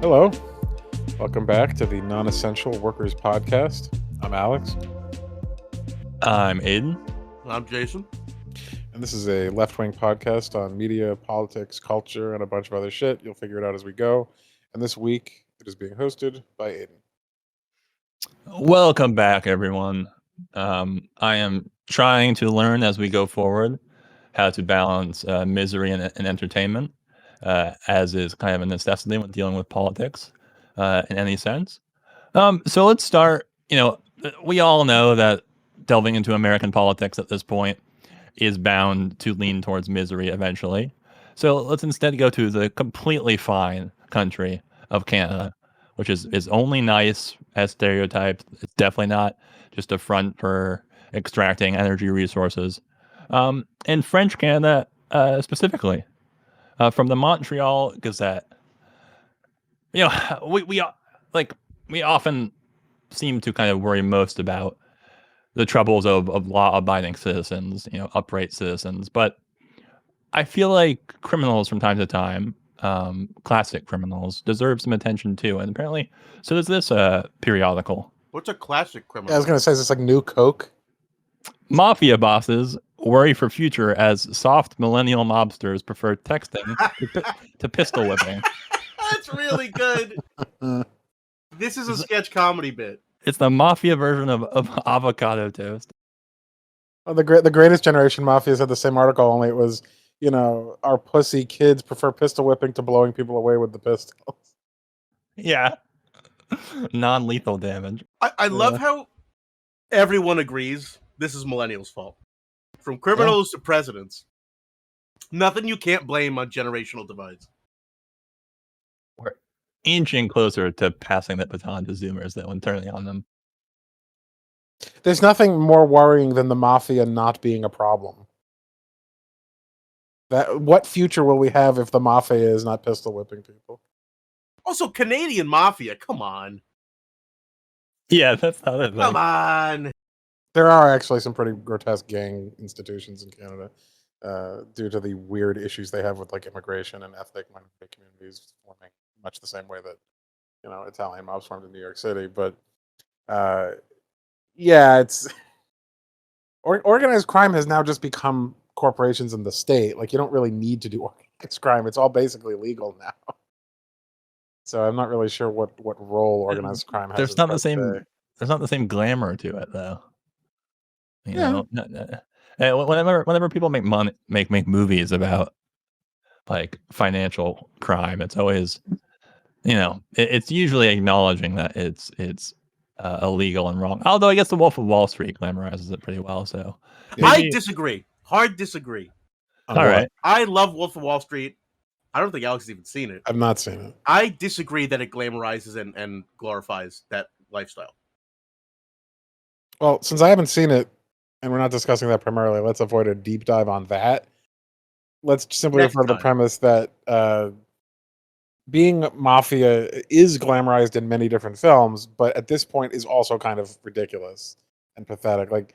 Hello, welcome back to the Non-Essential Workers Podcast. I'm Alex, I'm Aiden. I'm Jason. and this is a left-wing podcast on media, politics, culture, and a bunch of other shit. You'll figure it out as we go. And this week, it is being hosted by Aiden. Welcome back, everyone. I am trying to learn as we go forward how to balance misery and entertainment, as is kind of a necessity when dealing with politics in any sense. So let's start. We all know that delving into American politics at this point is bound to lean towards misery eventually. So let's instead go to the completely fine country of Canada, which is only nice as stereotyped. It's definitely not just a front for extracting energy resources. In French Canada, specifically, from the Montreal Gazette, we often seem to kind of worry most about the troubles of law-abiding citizens, upright citizens. But I feel like criminals from time to time, classic criminals, deserve some attention too. And apparently, so does this periodical. What's a classic criminal? Yeah, I was going to say, is this like New Coke? Mafia bosses worry for future as soft millennial mobsters prefer texting to pistol whipping. That's really good. This is a sketch comedy bit. It's the mafia version of avocado toast. Well, the Greatest Generation Mafia had the same article, only it was, our pussy kids prefer pistol whipping to blowing people away with the pistols. Yeah. Non-lethal damage. I love how everyone agrees this is millennials' fault. From criminals to presidents. Nothing you can't blame on generational divides. We're inching closer to passing that baton to Zoomers that when turning on them. There's nothing more worrying than the mafia not being a problem. What future will we have if the mafia is not pistol whipping people? Also, Canadian mafia, come on. Yeah, that's not it. Come on. There are actually some pretty grotesque gang institutions in Canada due to the weird issues they have with like immigration and ethnic minority communities forming much the same way that Italian mobs formed in New York City. But it's organized crime has now just become corporations in the state. Like, you don't really need to do organized crime; it's all basically legal now. So I'm not really sure what role organized crime has. There's not the same. There's not the same glamour to it, though. Whenever people make movies about like financial crime, it's always, it's usually acknowledging that it's illegal and wrong. Although I guess The Wolf of Wall Street glamorizes it pretty well. So I disagree. Hard disagree. All right. I love Wolf of Wall Street. I don't think Alex has even seen it. I've not seen it. I disagree that it glamorizes and glorifies that lifestyle. Well, since I haven't seen it, and we're not discussing that primarily, let's avoid a deep dive on that. Let's simply refer to the premise that being mafia is glamorized in many different films, but at this point is also kind of ridiculous and pathetic. Like,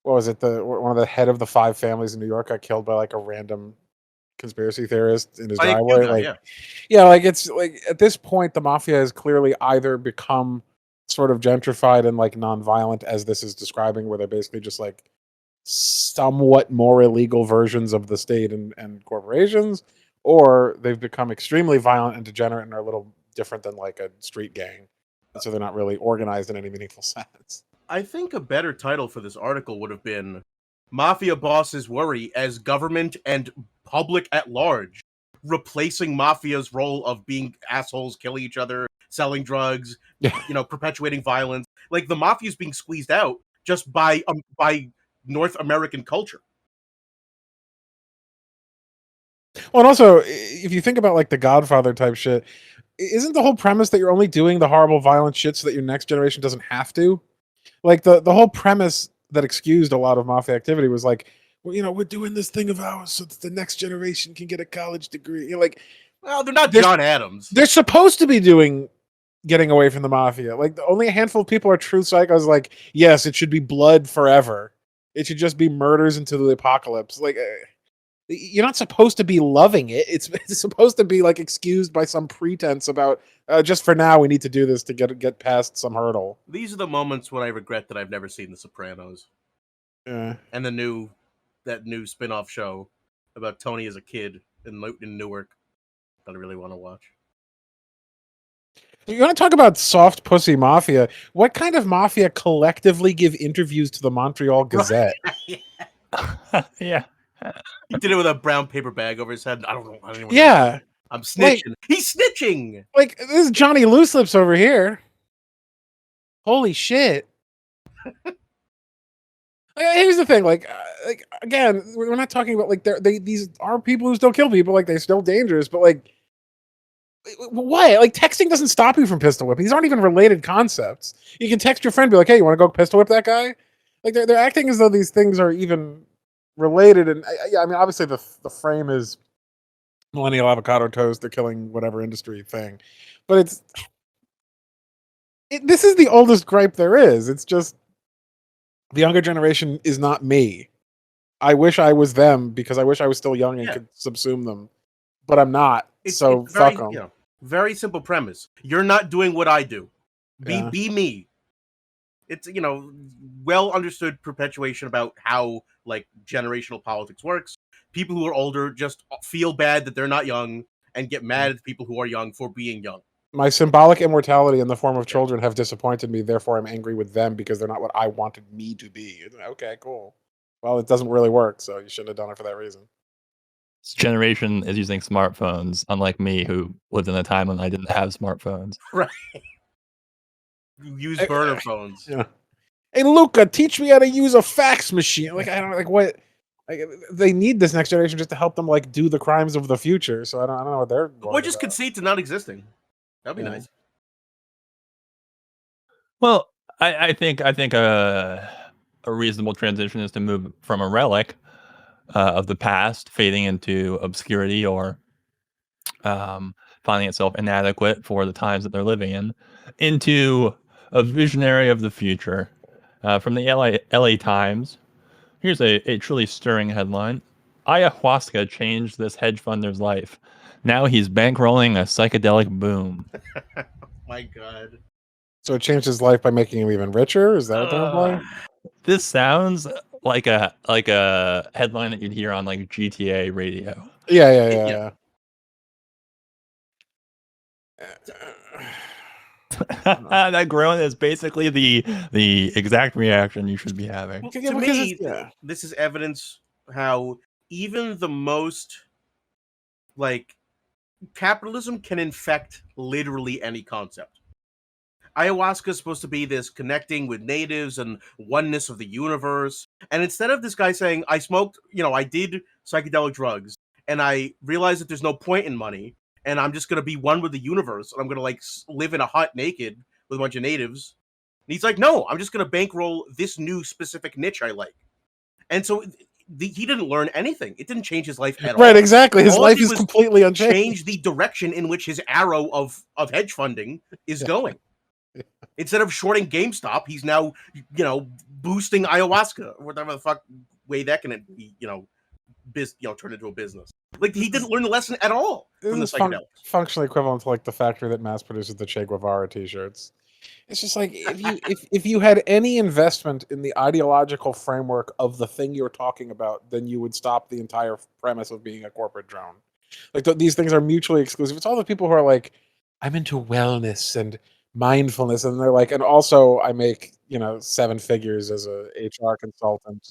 what was it? One of the head of the 5 families in New York got killed by like a random conspiracy theorist in his driveway. It's like at this point the mafia has clearly either become sort of gentrified and like non-violent, as this is describing, where they're basically just like somewhat more illegal versions of the state and corporations, or they've become extremely violent and degenerate and are a little different than like a street gang, and so they're not really organized in any meaningful sense. I think a better title for this article would have been Mafia Bosses Worry as Government and Public at Large, replacing Mafia's role of being assholes, killing each other, selling drugs, perpetuating violence. Like, the Mafia is being squeezed out just by North American culture. Well, and also, if you think about like the Godfather type shit, isn't the whole premise that you're only doing the horrible violent shit so that your next generation doesn't have to? Like, the whole premise that excused a lot of mafia activity was like, well, we're doing this thing of ours so that the next generation can get a college degree. Well, they're not John Adams. They're supposed to be getting away from the mafia. Like, only a handful of people are true psychos. Like, yes, it should be blood forever. It should just be murders until the apocalypse. Like, You're not supposed to be loving it. It's supposed to be like excused by some pretense about just for now we need to do this to get past some hurdle. These are the moments when I regret that I've never seen The Sopranos Yeah. and that new spin-off show about Tony as a kid in Newark that I really want to watch. You want to talk about soft pussy mafia? What kind of mafia collectively give interviews to the Montreal Gazette? Yeah. He did it with a brown paper bag over his head. I don't know. I don't even know. Yeah, I'm snitching. He's snitching. like this is Johnny Loose Lips over here. Holy shit! Here's the thing, like again, we're not talking about like these are people who still kill people, like they're still dangerous, but like what? Like texting doesn't stop you from pistol whipping. These aren't even related concepts. You can text your friend, be like, "Hey, you want to go pistol whip that guy?" Like they're acting as though these things are even related. And yeah, I mean, obviously the frame is millennial avocado toast, they're killing whatever industry thing, but this is the oldest gripe there is. It's just the younger generation is not me. I wish I was them because I wish I was still young and could subsume them, but I'm not. So fuck them. Very simple premise. You're not doing what I do. Yeah. Be me. It's well understood perpetuation about how like generational politics works. People who are older just feel bad that they're not young and get mad at people who are young for being young. My symbolic immortality in the form of children have disappointed me. Therefore, I'm angry with them because they're not what I wanted me to be. Okay, cool. Well, it doesn't really work, so you shouldn't have done it for that reason. This generation is using smartphones, unlike me, who lived in a time when I didn't have smartphones. Right. You use burner phones. Yeah. Hey, Luca, teach me how to use a fax machine. Like I don't like what. Like, they need this next generation just to help them like do the crimes of the future. So I don't know what they're. Or just concede to not existing. That'd be nice. Well, I think a reasonable transition is to move from a relic of the past fading into obscurity or finding itself inadequate for the times that they're living in, into a visionary of the future. From the LA Times, here's a truly stirring headline. Ayahuasca changed this hedge funder's life. Now he's bankrolling a psychedelic boom. My God. So it changed his life by making him even richer? Is that what they're implying? This sounds like a headline that you'd hear on like GTA radio. Yeah. That groan is basically the exact reaction you should be having. Well, to me, this is evidence how even the most like capitalism can infect literally any concept. Ayahuasca is supposed to be this connecting with natives and oneness of the universe. And instead of this guy saying, I smoked, I did psychedelic drugs and I realized that there's no point in money and I'm just going to be one with the universe and I'm going to like live in a hut naked with a bunch of natives. And he's like, no, I'm just going to bankroll this new specific niche I like. And so he didn't learn anything. It didn't change his life at all. Right, exactly. His life is completely unchanged. Change the direction in which his arrow of hedge funding is going. Instead of shorting GameStop, he's now, boosting ayahuasca, or whatever the fuck way that can be, turn into a business. Like he didn't learn the lesson at all from the psychedelics. Functionally equivalent to like the factory that mass produces the Che Guevara T-shirts. It's just like if you had any investment in the ideological framework of the thing you're talking about, then you would stop the entire premise of being a corporate drone. Like these things are mutually exclusive. It's all the people who are like, I'm into wellness and mindfulness, and they're like, and also I make 7 figures as a HR consultant,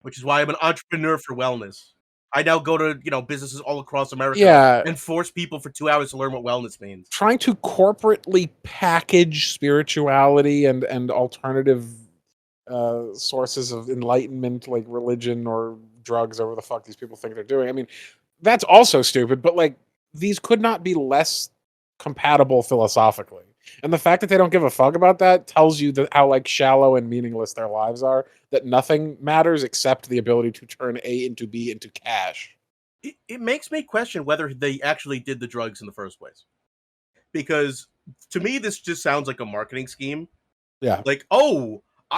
which is why I'm an entrepreneur for wellness. I now go to businesses all across America and force people for 2 hours to learn what wellness means. Trying to corporately package spirituality and alternative sources of enlightenment like religion or drugs or whatever the fuck these people think they're doing. I mean, that's also stupid, but like these could not be less compatible philosophically. And the fact that they don't give a fuck about that tells you that how like shallow and meaningless their lives are, that nothing matters except the ability to turn A into B into cash. It makes me question whether they actually did the drugs in the first place. Because to me, this just sounds like a marketing scheme. Yeah. Like,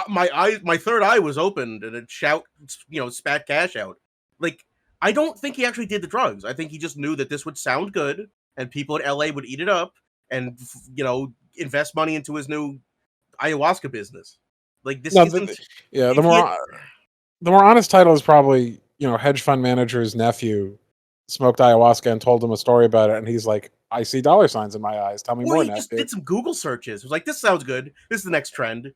my third eye was opened and it spat cash out. Like, I don't think he actually did the drugs. I think he just knew that this would sound good, and people in LA would eat it up, and invest money into his new ayahuasca business. Like this No, isn't. yeah, If he had, the more honest title is probably, hedge fund manager's nephew smoked ayahuasca and told him a story about it, and he's like, I see dollar signs in my eyes. Tell me or more, he just nephew. did some Google searches. It was like, this sounds good. This is the next trend.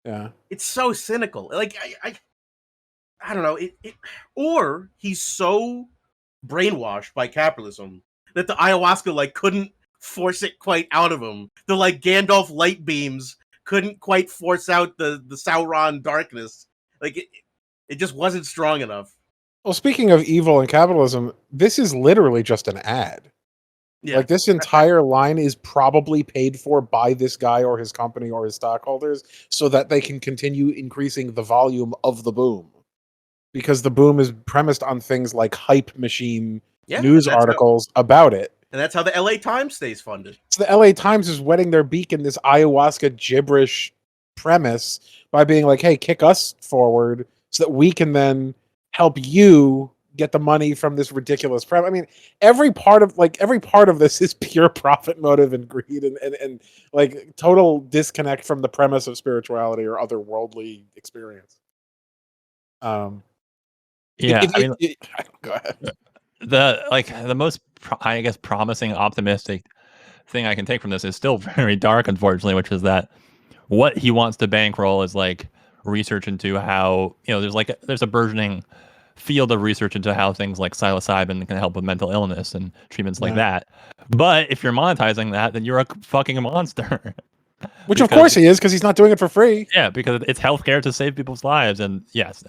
Yeah. It's so cynical. Like I don't know. Or he's so brainwashed by capitalism that the ayahuasca couldn't force it quite out of him. The Gandalf light beams couldn't quite force out the Sauron darkness. It just wasn't strong enough. Well, speaking of evil and capitalism, this is literally just an ad. Yeah. Like, this entire line is probably paid for by this guy or his company or his stockholders so that they can continue increasing the volume of the boom. Because the boom is premised on things like hype machine news articles about it. And that's how the LA Times stays funded. So the LA Times is wetting their beak in this ayahuasca gibberish premise by being like, hey, kick us forward so that we can then help you get the money from this ridiculous premise. I mean, every part of this is pure profit motive and greed and total disconnect from the premise of spirituality or otherworldly experience. Yeah, Go ahead. The most promising, optimistic thing I can take from this is still very dark, unfortunately, which is that what he wants to bankroll is research into how there's a burgeoning field of research into how things like psilocybin can help with mental illness and treatments like that. But if you're monetizing that, then you're a fucking monster. Which of course he is, because he's not doing it for free. Yeah, because it's healthcare to save people's lives, and yes.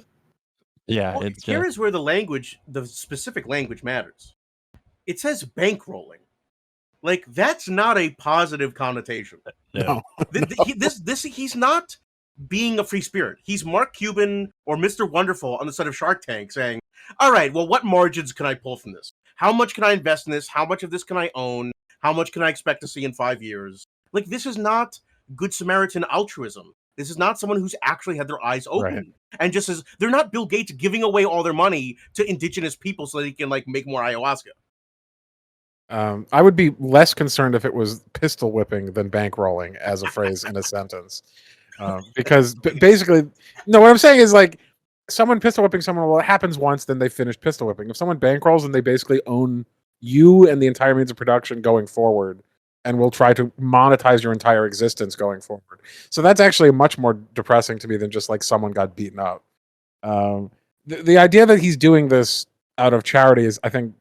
Yeah, well, here is where the specific language matters. It says bankrolling. That's not a positive connotation. No. He's not being a free spirit. He's Mark Cuban or Mr. Wonderful on the set of Shark Tank saying, all right, well, what margins can I pull from this? How much can I invest in this? How much of this can I own? How much can I expect to see in 5 years? This is not Good Samaritan altruism. This is not someone who's actually had their eyes open and just says, they're not Bill Gates giving away all their money to indigenous people so they can make more ayahuasca. I would be less concerned if it was pistol whipping than bankrolling as a phrase in a sentence. Because basically, no, what I'm saying is someone pistol whipping someone, well, it happens once, then they finish pistol whipping. If someone bankrolls and they basically own you and the entire means of production going forward, and will try to monetize your entire existence going forward. So that's actually much more depressing to me than just someone got beaten up. The idea that he's doing this out of charity is, I think,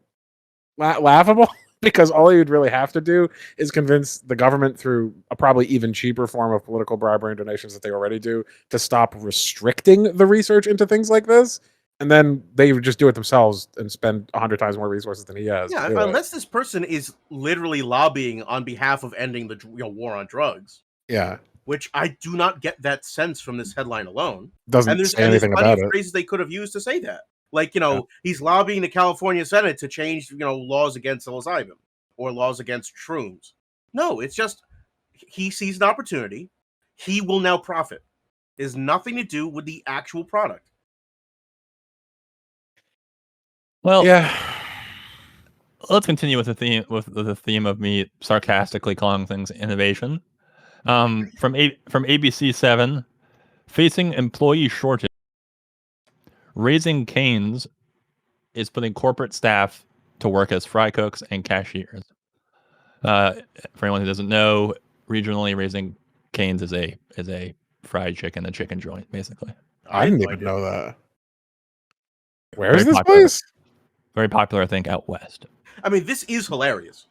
laughable. Because all he would really have to do is convince the government through a probably even cheaper form of political bribery and donations that they already do to stop restricting the research into things like this. And then they would just do it themselves and spend 100 times more resources than he has. Yeah, unless this person is literally lobbying on behalf of ending the war on drugs. Yeah. Which I do not get that sense from this headline alone. Doesn't say anything about it. Phrases they could have used to say that. He's lobbying the California Senate to change, laws against psilocybin or laws against shrooms. No, it's just he sees an opportunity. He will now profit. It has nothing to do with the actual product. Well, yeah. Let's continue with the theme of me sarcastically calling things innovation. From ABC7, facing employee shortage. Raising Cane's is putting corporate staff to work as fry cooks and cashiers. For anyone who doesn't know, regionally, Raising Cane's is a fried chicken, a chicken joint, basically. I didn't even know that. Where is this place? Very popular, I think, out west. I mean, this is hilarious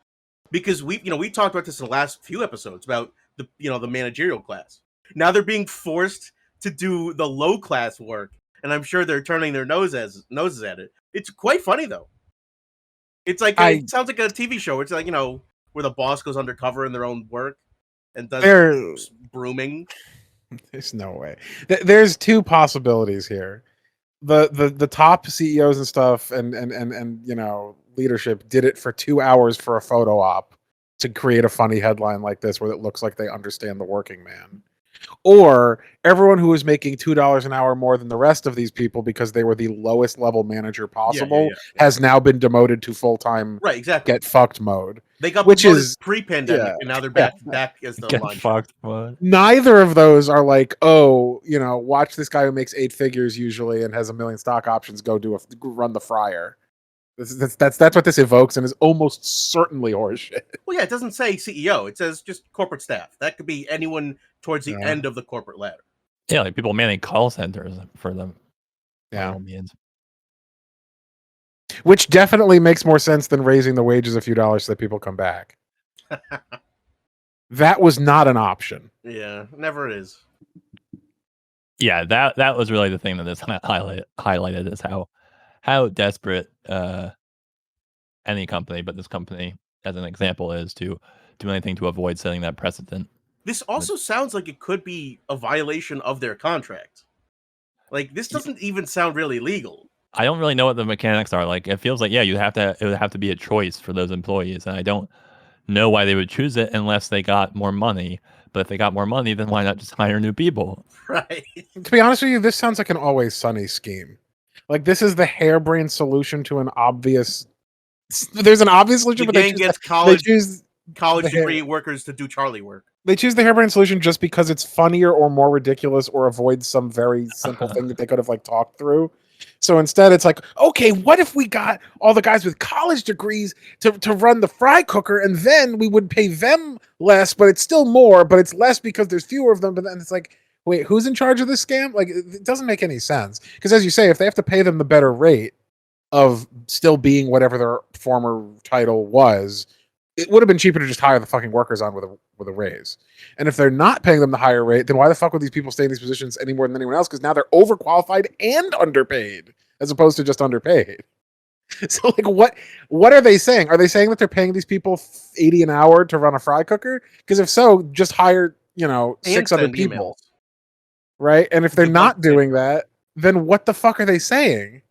because we talked about this in the last few episodes about the managerial class. Now they're being forced to do the low class work. And I'm sure they're turning their noses at it. It's quite funny though. It's it sounds like a TV show. It's where the boss goes undercover in their own work and does brooming. There's no way. There's two possibilities here. The top CEOs and stuff and leadership did it for 2 hours for a photo op to create a funny headline like this where it looks like they understand the working man. or everyone who was making $2 an hour more than the rest of these people because they were the lowest level manager possible has now been demoted to full-time Right, exactly. get fucked mode. They got which promoted is pre-pandemic, and now they're back as the Get line. fucked, bud. Neither of those are like, oh, watch this guy who makes 8 figures usually and has 1 million stock options go run the fryer. That's what this evokes and is almost certainly horseshit. Well, yeah, it doesn't say CEO. It says just corporate staff. That could be anyone towards the Yeah. end of the corporate ladder. Yeah, like people manning call centers for them. Yeah. By all means. Which definitely makes more sense than raising the wages a few dollars so that people come back. That was not an option. Yeah, never is. Yeah, that was really the thing that this highlighted is how desperate any company, but this company as an example, is to do anything to avoid setting that precedent. This also sounds like it could be a violation of their contract. Like, this doesn't even sound really legal. I don't really know what the mechanics are. Like, it feels like, yeah, it would have to be a choice for those employees, and I don't know why they would choose it unless they got more money. But if they got more money, then why not just hire new people? Right. To be honest with you, this sounds like an Always Sunny scheme. Like, this is the harebrained solution to an obvious. There's an obvious solution, The but gang gets college the degree workers to do Charlie work. They choose the harebrained solution just because it's funnier or more ridiculous or avoids some very simple thing that they could have like talked through. So instead, it's like, okay, what if we got all the guys with college degrees to run the fry cooker, and then we would pay them less, but it's still more, but it's less because there's fewer of them. But then it's like, wait, who's in charge of this scam? Like, it doesn't make any sense. Because as you say, if they have to pay them the better rate of still being whatever their former title was, it would have been cheaper to just hire the fucking workers on with a raise. And if they're not paying them the higher rate, then why the fuck would these people stay in these positions any more than anyone else? Because now they're overqualified and underpaid, as opposed to just underpaid. So, like, what are they saying? Are they saying that they're paying these people $80 an hour to run a fry cooker? Because if so, just hire 6 other people, right? And if they're not doing that, then what the fuck are they saying?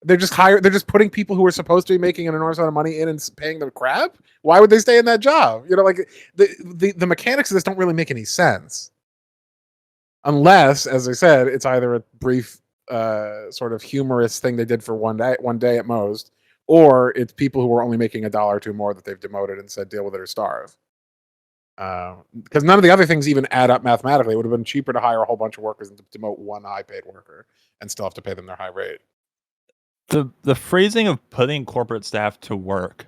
They're just putting people who are supposed to be making an enormous amount of money in and paying them crap. Why would they stay in that job? Like the mechanics of this don't really make any sense. Unless, as I said, it's either a brief sort of humorous thing they did for one day at most, or it's people who are only making $1 or $2 more that they've demoted and said deal with it or starve. Because none of the other things even add up mathematically. It would have been cheaper to hire a whole bunch of workers than to demote one high-paid worker and still have to pay them their high rate. The phrasing of putting corporate staff to work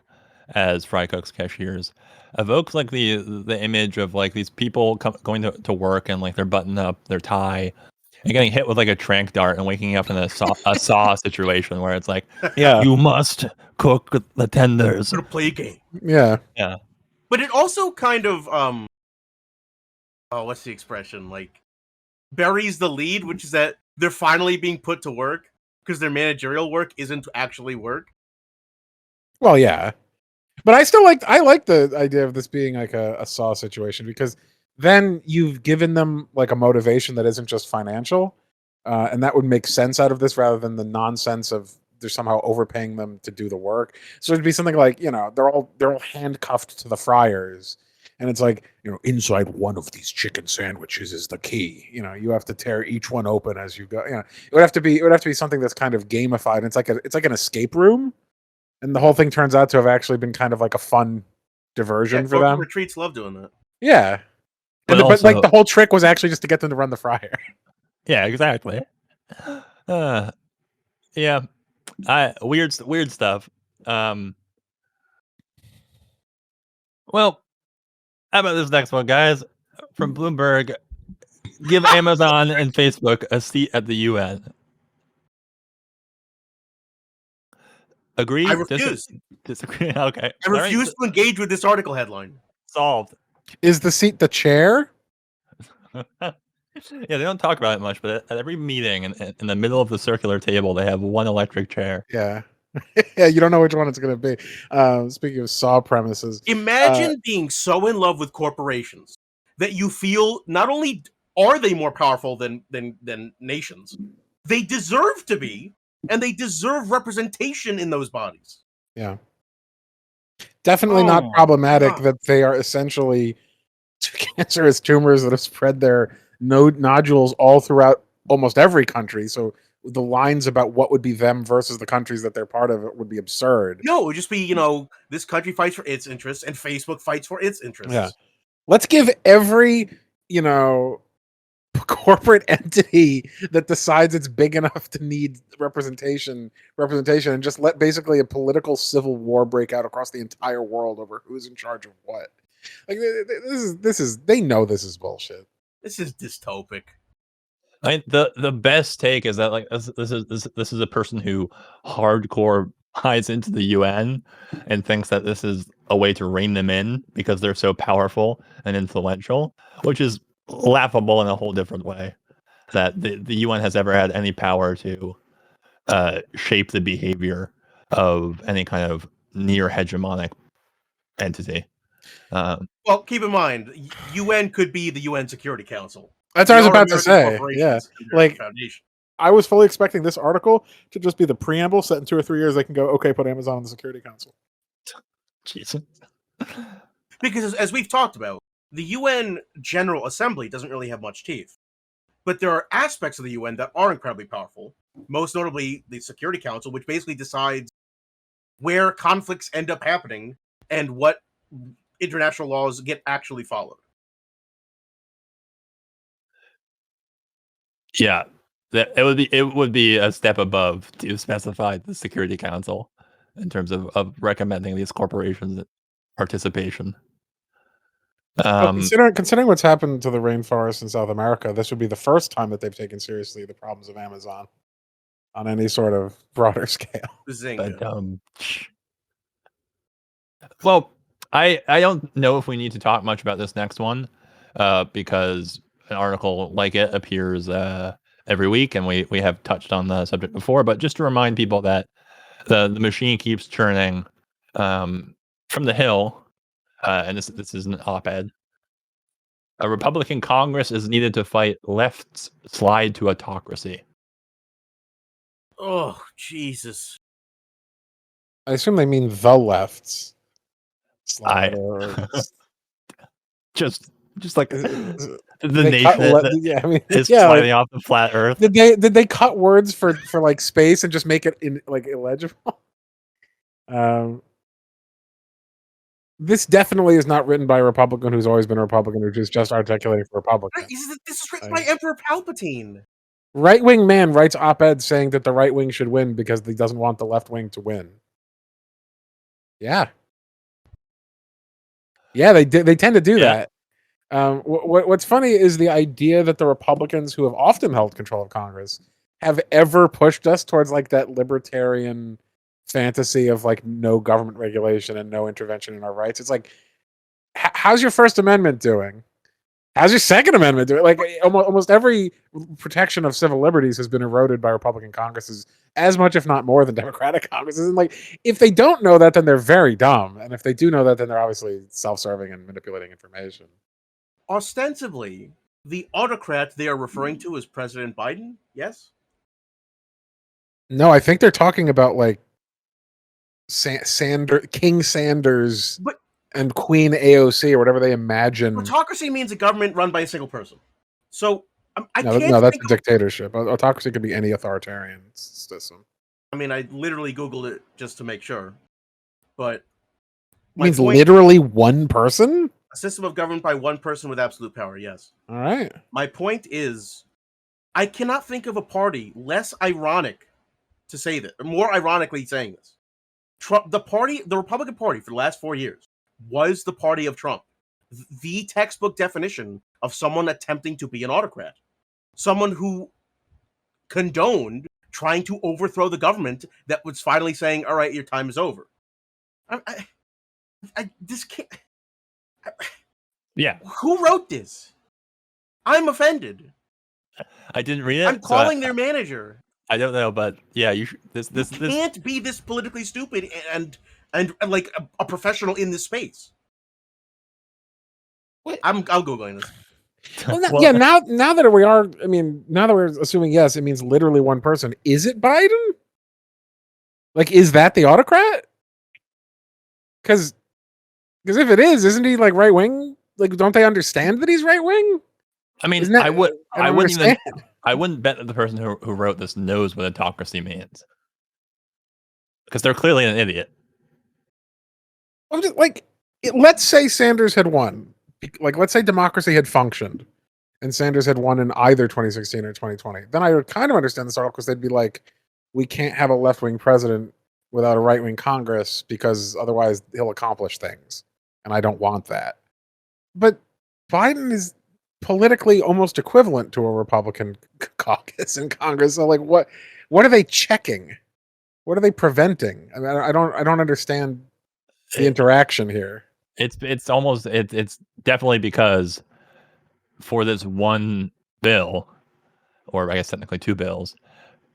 as fry cooks, cashiers, evokes like the image of like these people going to work and like they're buttoned up, their tie, and getting hit with like a trank dart and waking up in a saw situation where it's like, Yeah, you must cook the tenders. Sort of play a game. Yeah. But it also kind of what's the expression? Like, buries the lead, which is that they're finally being put to work because their managerial work isn't actually work. Well, yeah. But I like the idea of this being like a Saw situation, because then you've given them like a motivation that isn't just financial, and that would make sense out of this rather than the nonsense of they're somehow overpaying them to do the work. So it'd be something like, they're all handcuffed to the fryers, and it's like, inside one of these chicken sandwiches is the key. You have to tear each one open as you go. It would have to be something that's kind of gamified. It's like an escape room. And the whole thing turns out to have actually been kind of like a fun diversion for them. Retreats love doing that. Yeah. But like the whole trick was actually just to get them to run the fryer. Yeah, exactly. Yeah. Weird stuff. Well, how about this next one, guys? From Bloomberg, give Amazon and Facebook a seat at the UN. Agree? I refuse. Disagree? Okay. I refuse to engage with this article headline. Solved. Is the seat the chair? Yeah, they don't talk about it much, but at every meeting in the middle of the circular table, they have one electric chair. Yeah. Yeah, you don't know which one it's going to be. Speaking of Saw premises. Imagine being so in love with corporations that you feel not only are they more powerful than nations, they deserve to be, and they deserve representation in those bodies. Yeah. Definitely not problematic that they are essentially cancerous tumors that have spread their nodules all throughout almost every country. So the lines about what would be them versus the countries that they're part of would be absurd. No, it would just be, this country fights for its interests and Facebook fights for its interests. Yeah. Let's give every, corporate entity that decides it's big enough to need representation and just let basically a political civil war break out across the entire world over who's in charge of what. Like this is they know this is bullshit. This is dystopic. The best take is that like this is a person who hardcore buys into the UN and thinks that this is a way to rein them in because they're so powerful and influential, which is laughable in a whole different way. That the UN has ever had any power to shape the behavior of any kind of near hegemonic entity. Well, keep in mind, UN could be the UN Security Council. That's what I was about to say. Yeah, like I was fully expecting this article to just be the preamble. Set in 2 or 3 years, they can go, okay, put Amazon in the Security Council. Jesus. Because as we've talked about, the UN General Assembly doesn't really have much teeth. But there are aspects of the UN that are incredibly powerful, most notably the Security Council, which basically decides where conflicts end up happening and what international laws get actually followed. Yeah, it would be a step above to specify the Security Council in terms of recommending these corporations participation. Considering what's happened to the rainforest in South America, this would be the first time that they've taken seriously the problems of Amazon on any sort of broader scale. Well, I don't know if we need to talk much about this next one because an article like it appears every week, and we have touched on the subject before. But just to remind people that the machine keeps churning from the Hill. And this is an op-ed. A Republican Congress is needed to fight left's slide to autocracy. Oh, Jesus. I assume they mean the left's slide. Just like the nation is sliding off the flat earth. Did they cut words for like space and just make it like illegible? This definitely is not written by a Republican who's always been a Republican who's just articulating for Republicans. This is written by Emperor Palpatine. Right-wing man writes op-ed saying that the right wing should win because he doesn't want the left wing to win. Yeah. Yeah, they tend to do that. What's funny is the idea that the Republicans, who have often held control of Congress, have ever pushed us towards like that libertarian fantasy of like no government regulation and no intervention in our rights. It's like, how's your First Amendment doing? How's your Second Amendment doing? Like almost every protection of civil liberties has been eroded by Republican Congresses as much, if not more, than Democratic Congresses. And like, if they don't know that, then they're very dumb. And if they do know that, then they're obviously self-serving and manipulating information. Ostensibly, the autocrat they are referring to is President Biden, yes? No, I think they're talking about like King Sanders and Queen AOC or whatever they imagine. Autocracy means a government run by a single person. So no, that's a dictatorship. Autocracy could be any authoritarian system. I mean, I literally Googled it just to make sure. But it means literally one person? A system of government by one person with absolute power, yes. All right. My point is, I cannot think of a party less ironic to say this, or more ironically saying this. Trump, the Republican Party for the last 4 years was the party of Trump. The textbook definition of someone attempting to be an autocrat. Someone who condoned trying to overthrow the government that was finally saying, all right, your time is over. This can't... Yeah. Who wrote this? I'm offended. I didn't read it. I'm calling their manager. I don't know, but yeah, this can't be this politically stupid and like a professional in this space. What? I'll Googling this. Now that we are, I mean, now that we're assuming yes, it means literally one person. Is it Biden? Like, is that the autocrat? Because if it is, isn't he like right wing? Like, don't they understand that he's right wing? I mean, Isn't that? I don't wouldn't understand. even. I wouldn't bet that the person who wrote this knows what autocracy means, because they're clearly an idiot. I'm just like, let's say Sanders had won. Like, let's say democracy had functioned, and Sanders had won in either 2016 or 2020. Then I would kind of understand this article because they'd be like, we can't have a left wing president without a right wing Congress because otherwise he'll accomplish things, and I don't want that. But Biden is politically almost equivalent to a Republican caucus in Congress. So, like, what are they checking? What are they preventing? I mean, I don't understand the interaction here. It's definitely because for this one bill, or I guess technically two bills,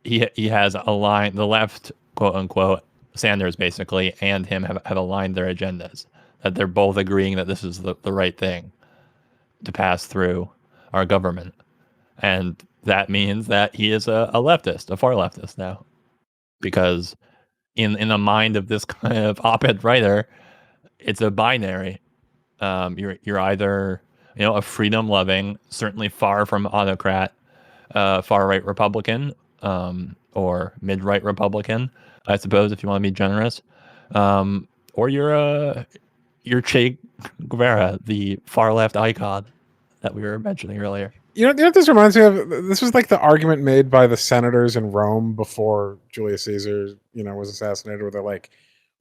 he has aligned the left, quote unquote, Sanders basically, and him have aligned their agendas. That they're both agreeing that this is the right thing to pass through our government. And that means that he is a leftist, a far leftist now. Because in the mind of this kind of op-ed writer, it's a binary. You're either a freedom-loving, certainly far from autocrat, far-right Republican, or mid-right Republican, I suppose, if you want to be generous, or you're Che Guevara, the far-left icon that we were mentioning earlier. You know what this reminds me of? This was like the argument made by the senators in Rome before Julius Caesar, was assassinated, where they're like,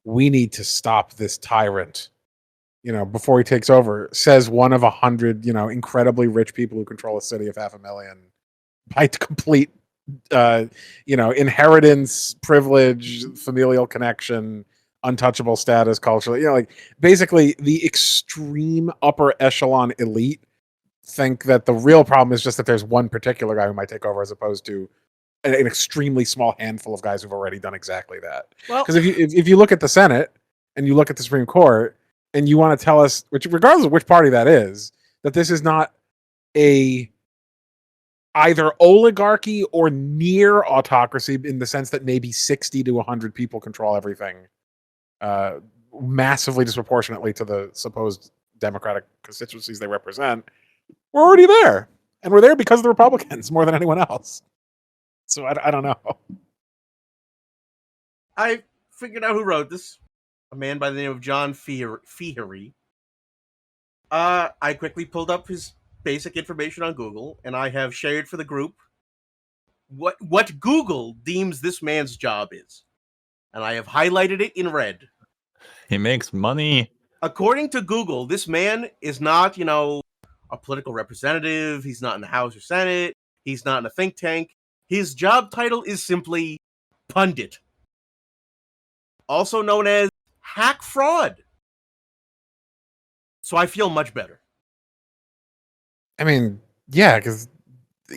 we need to stop this tyrant, before he takes over, says one of 100, incredibly rich people who control a city of 500,000 by complete, inheritance, privilege, familial connection, untouchable status, culturally, like basically the extreme upper echelon elite think that the real problem is just that there's one particular guy who might take over as opposed to an extremely small handful of guys who've already done exactly that. Well, because if you look at the Senate and you look at the Supreme Court and you want to tell us, which regardless of which party that is, that this is not a either oligarchy or near autocracy in the sense that maybe 60 to 100 people control everything, massively disproportionately to the supposed Democratic constituencies they represent, we're already there. And we're there because of the Republicans more than anyone else. So I don't know. I figured out who wrote this. A man by the name of John Feehery. I quickly pulled up his basic information on Google, and I have shared for the group what Google deems this man's job is. And I have highlighted it in red. He makes money. According to Google, this man is not, a political representative. He's not in the House or Senate. He's not in a think tank. His job title is simply pundit, also known as hack fraud. So I feel much better. I mean, yeah, because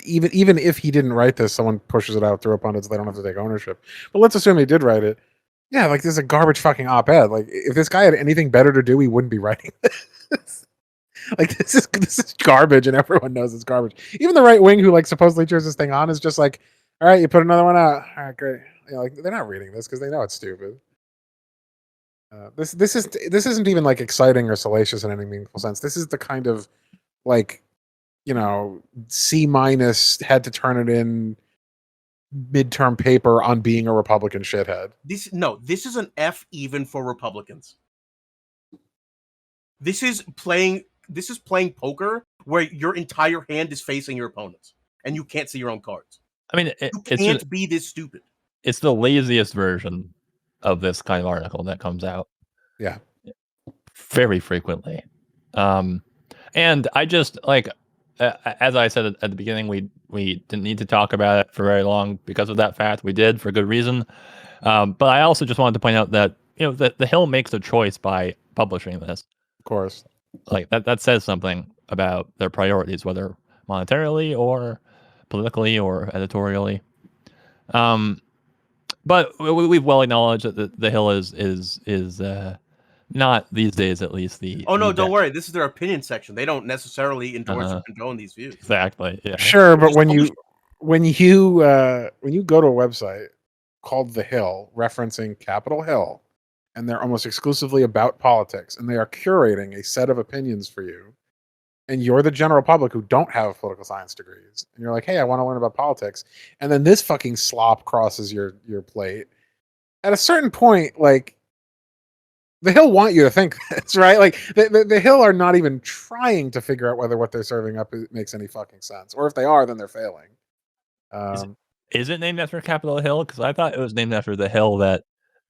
even if he didn't write this, someone pushes it out through pundits. They don't have to take ownership. But let's assume he did write it. Yeah, like this is a garbage fucking op-ed. Like if this guy had anything better to do, he wouldn't be writing this. Like this is garbage, and everyone knows it's garbage. Even the right wing, who like supposedly cheers this thing on, is just like, all right, you put another one out. All right, great. Like they're not reading this because they know it's stupid. This isn't even like exciting or salacious in any meaningful sense. This is the kind of like, C- had to turn it in midterm paper on being a Republican shithead. This is an F even for Republicans. This is playing poker where your entire hand is facing your opponents and you can't see your own cards. I mean, you can't be this stupid. It's the laziest version of this kind of article that comes out. Yeah. Very frequently. And I just like, as I said at the beginning, we didn't need to talk about it for very long because of that fact. We did for good reason. But I also just wanted to point out that, that the Hill makes a choice by publishing this. Of course. Like that says something about their priorities, whether monetarily or politically or editorially. But we've well acknowledged that the Hill is not these days, at least. Don't worry. This is their opinion section. They don't necessarily endorse or condone these views. Exactly. Yeah. Sure, but when you go to a website called The Hill, referencing Capitol Hill, and they're almost exclusively about politics, and they are curating a set of opinions for you, and you're the general public who don't have political science degrees, and you're like, hey, I want to learn about politics, and then this fucking slop crosses your plate. At a certain point, like, the Hill want you to think this, right? Like, the Hill are not even trying to figure out whether what they're serving up makes any fucking sense, or if they are, then they're failing. Is it named after Capitol Hill? Because I thought it was named after the hill that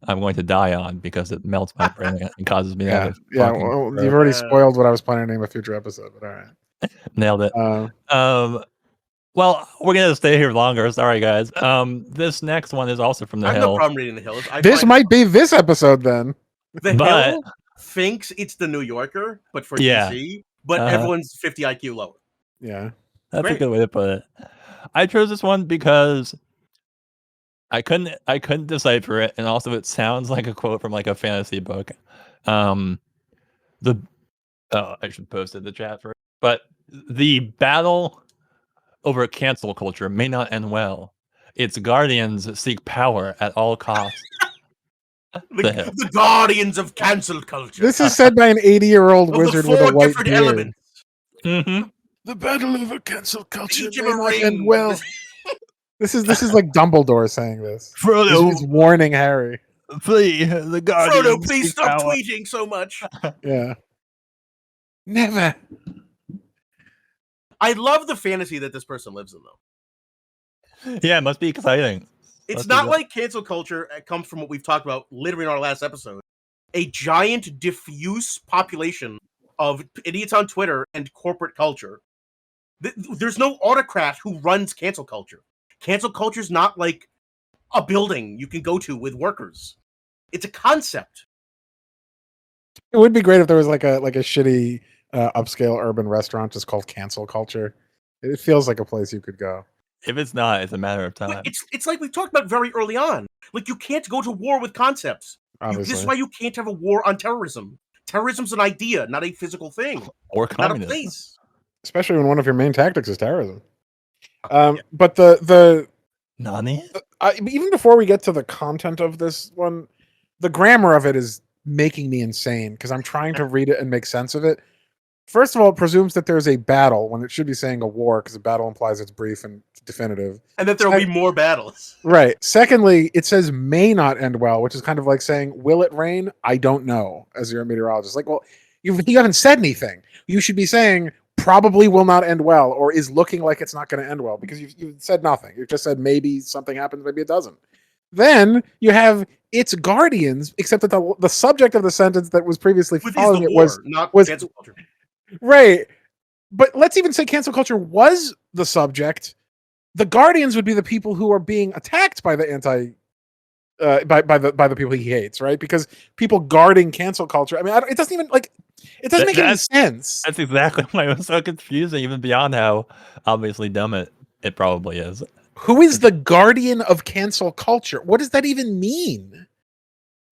I'm going to die on because it melts my brain and causes me to have a fucking Well, stroke. you've already spoiled what I was planning to name a future episode, but all right. Nailed it. Well, we're gonna stay here longer. Sorry, guys. This next one is also from the I have Hill. no problem reading the Hill. This might be this episode then. The Hill thinks it's the New Yorker, but for DC, but everyone's 50 IQ lower. Yeah, that's a good way to put it. I chose this one because I couldn't decipher it, and also it sounds like a quote from like a fantasy book. I should post it in the chat first. But the battle over cancel culture may not end well. Its guardians seek power at all costs. The guardians of cancel culture. This is said by an 80-year-old wizard with a white beard. Mm-hmm. The battle over cancel culture may not end well. This is like Dumbledore saying this. Frodo, he's warning Harry. Flee, the guardians. Frodo, please stop tweeting so much. Yeah. Never. I love the fantasy that this person lives in, though. Yeah, it must be exciting. It's not like cancel culture comes from what we've talked about literally in our last episode. A giant, diffuse population of idiots on Twitter and corporate culture. There's no autocrat who runs cancel culture. Cancel culture is not like a building you can go to with workers. It's a concept. It would be great if there was like a shitty upscale urban restaurant just called Cancel Culture. It feels like a place you could go. If it's not, it's a matter of time. It's like we talked about very early on. Like, you can't go to war with concepts. This is why you can't have a war on terrorism. Terrorism's an idea, not a physical thing. Or communism. Not a place. Especially when one of your main tactics is terrorism. But the Nani? Even before we get to the content of this one, the grammar of it is making me insane because I'm trying to read it and make sense of it. First of all, it presumes that there's a battle when it should be saying a war because a battle implies it's brief and definitive. And that there'll be more battles. Right. Secondly, it says may not end well, which is kind of like saying, will it rain? I don't know, as you're a meteorologist. Like, well, you haven't said anything. You should be saying probably will not end well or is looking like it's not going to end well because you've said nothing. You've just said maybe something happens, maybe it doesn't. Then you have its guardians, except that the subject of the sentence that was previously following it was cancel culture. Right. But let's even say cancel culture was the subject. The guardians would be the people who are being attacked by the by the people he hates, right? Because people guarding cancel culture. I mean, it doesn't even it doesn't make any sense. That's exactly why it was so confusing, even beyond how obviously dumb it probably is. Who is the guardian of cancel culture? What does that even mean?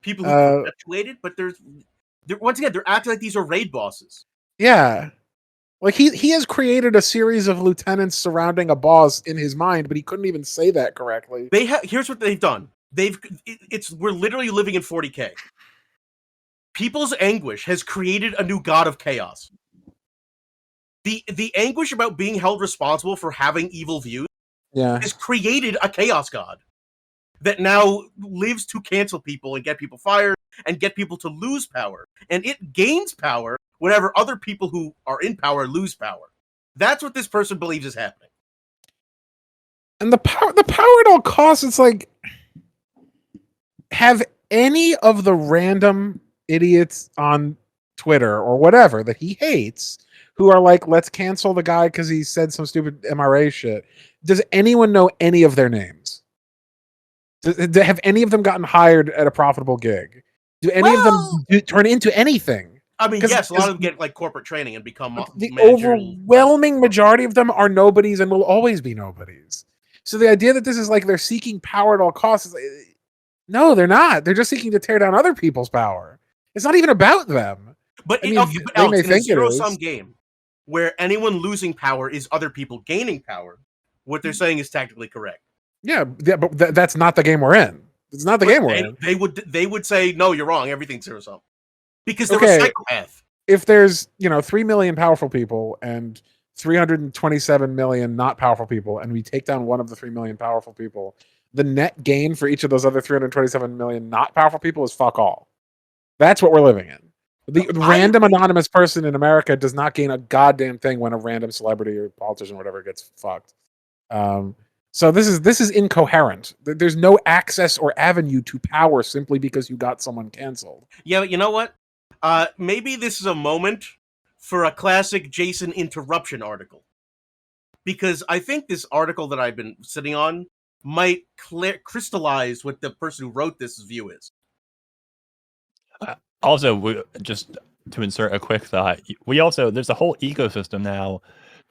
People who perpetuate it, but once again, they're acting like these are raid bosses. Yeah. Like he has created a series of lieutenants surrounding a boss in his mind, but he couldn't even say that correctly. Here's what they've done. We're literally living in 40K. People's anguish has created a new god of chaos. The anguish about being held responsible for having evil views has created a chaos god that now lives to cancel people and get people fired and get people to lose power. And it gains power whenever other people who are in power lose power. That's what this person believes is happening. And the power at all costs, it's like, have any of the random idiots on Twitter or whatever that he hates who are like, let's cancel the guy because he said some stupid MRA shit. Does anyone know any of their names? Have any of them gotten hired at a profitable gig? Do any of them turn into anything? I mean, yes, a lot of them get like corporate training and become the overwhelming majority of them are nobodies and will always be nobodies. So the idea that this is like they're seeking power at all costs is like, no, they're not. They're just seeking to tear down other people's power. It's not even about them. But in a zero-sum game where anyone losing power is other people gaining power, what they're saying is tactically correct. Yeah, but that's not the game we're in. It's not the game we're in. They would say, no, you're wrong. Everything's zero-sum. Because they're a psychopath. if there's 3 million powerful people and 327 million not powerful people, and we take down one of the 3 million powerful people, the net gain for each of those other 327 million not powerful people is fuck all. That's what we're living in. The random anonymous person in America does not gain a goddamn thing when a random celebrity or politician or whatever gets fucked. So this is incoherent. There's no access or avenue to power simply because you got someone canceled. Yeah, but you know what? Maybe this is a moment for a classic Jason interruption article. Because I think this article that I've been sitting on might crystallize what the person who wrote this view is. Also, just to insert a quick thought, there's a whole ecosystem now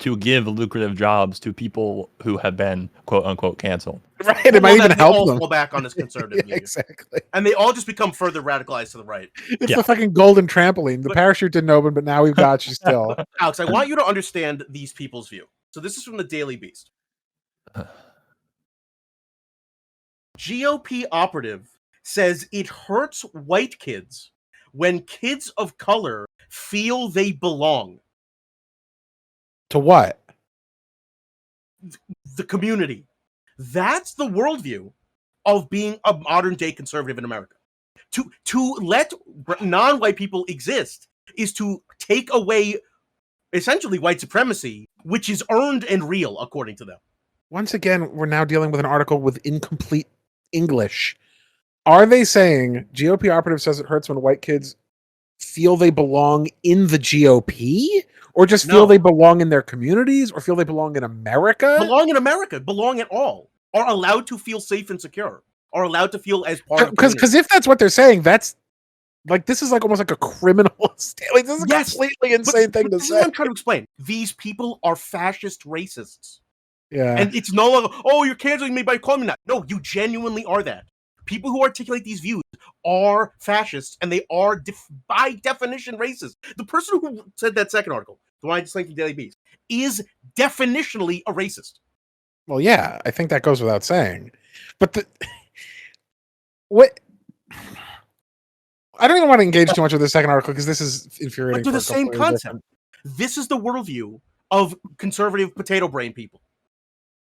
to give lucrative jobs to people who have been quote unquote canceled. Right, it might even help them fall back on this conservative view. Exactly, and they all just become further radicalized to the right. It's the fucking golden trampoline. The parachute didn't open, but now we've got you still. Alex, I want you to understand these people's view. So this is from the Daily Beast. GOP operative says it hurts white kids when kids of color feel they belong. To what? The community. That's the worldview of being a modern day conservative in America. To let non-white people exist is to take away essentially white supremacy, which is earned and real according to them. Once again, we're now dealing with an article with incomplete English. Are they saying GOP operative says it hurts when white kids feel they belong in the GOP? Or just feel they belong in their communities? Or feel they belong in America? Belong in America. Belong at all. Are allowed to feel safe and secure. Are allowed to feel as part of the community. Because if that's what they're saying, that's like, this is like almost like a criminal state. Like, this is a completely insane thing to say. I'm trying to explain. These people are fascist racists. Yeah. And it's no longer, oh, you're canceling me by calling me that. No, you genuinely are that. People who articulate these views are fascists, and they are, by definition, racist. The person who said that second article, the one I just linked to Daily Beast, is definitionally a racist. Well, yeah, I think that goes without saying. But what? I don't even want to engage too much with the second article because this is infuriating. But they're the same concept. This is the worldview of conservative potato brain people.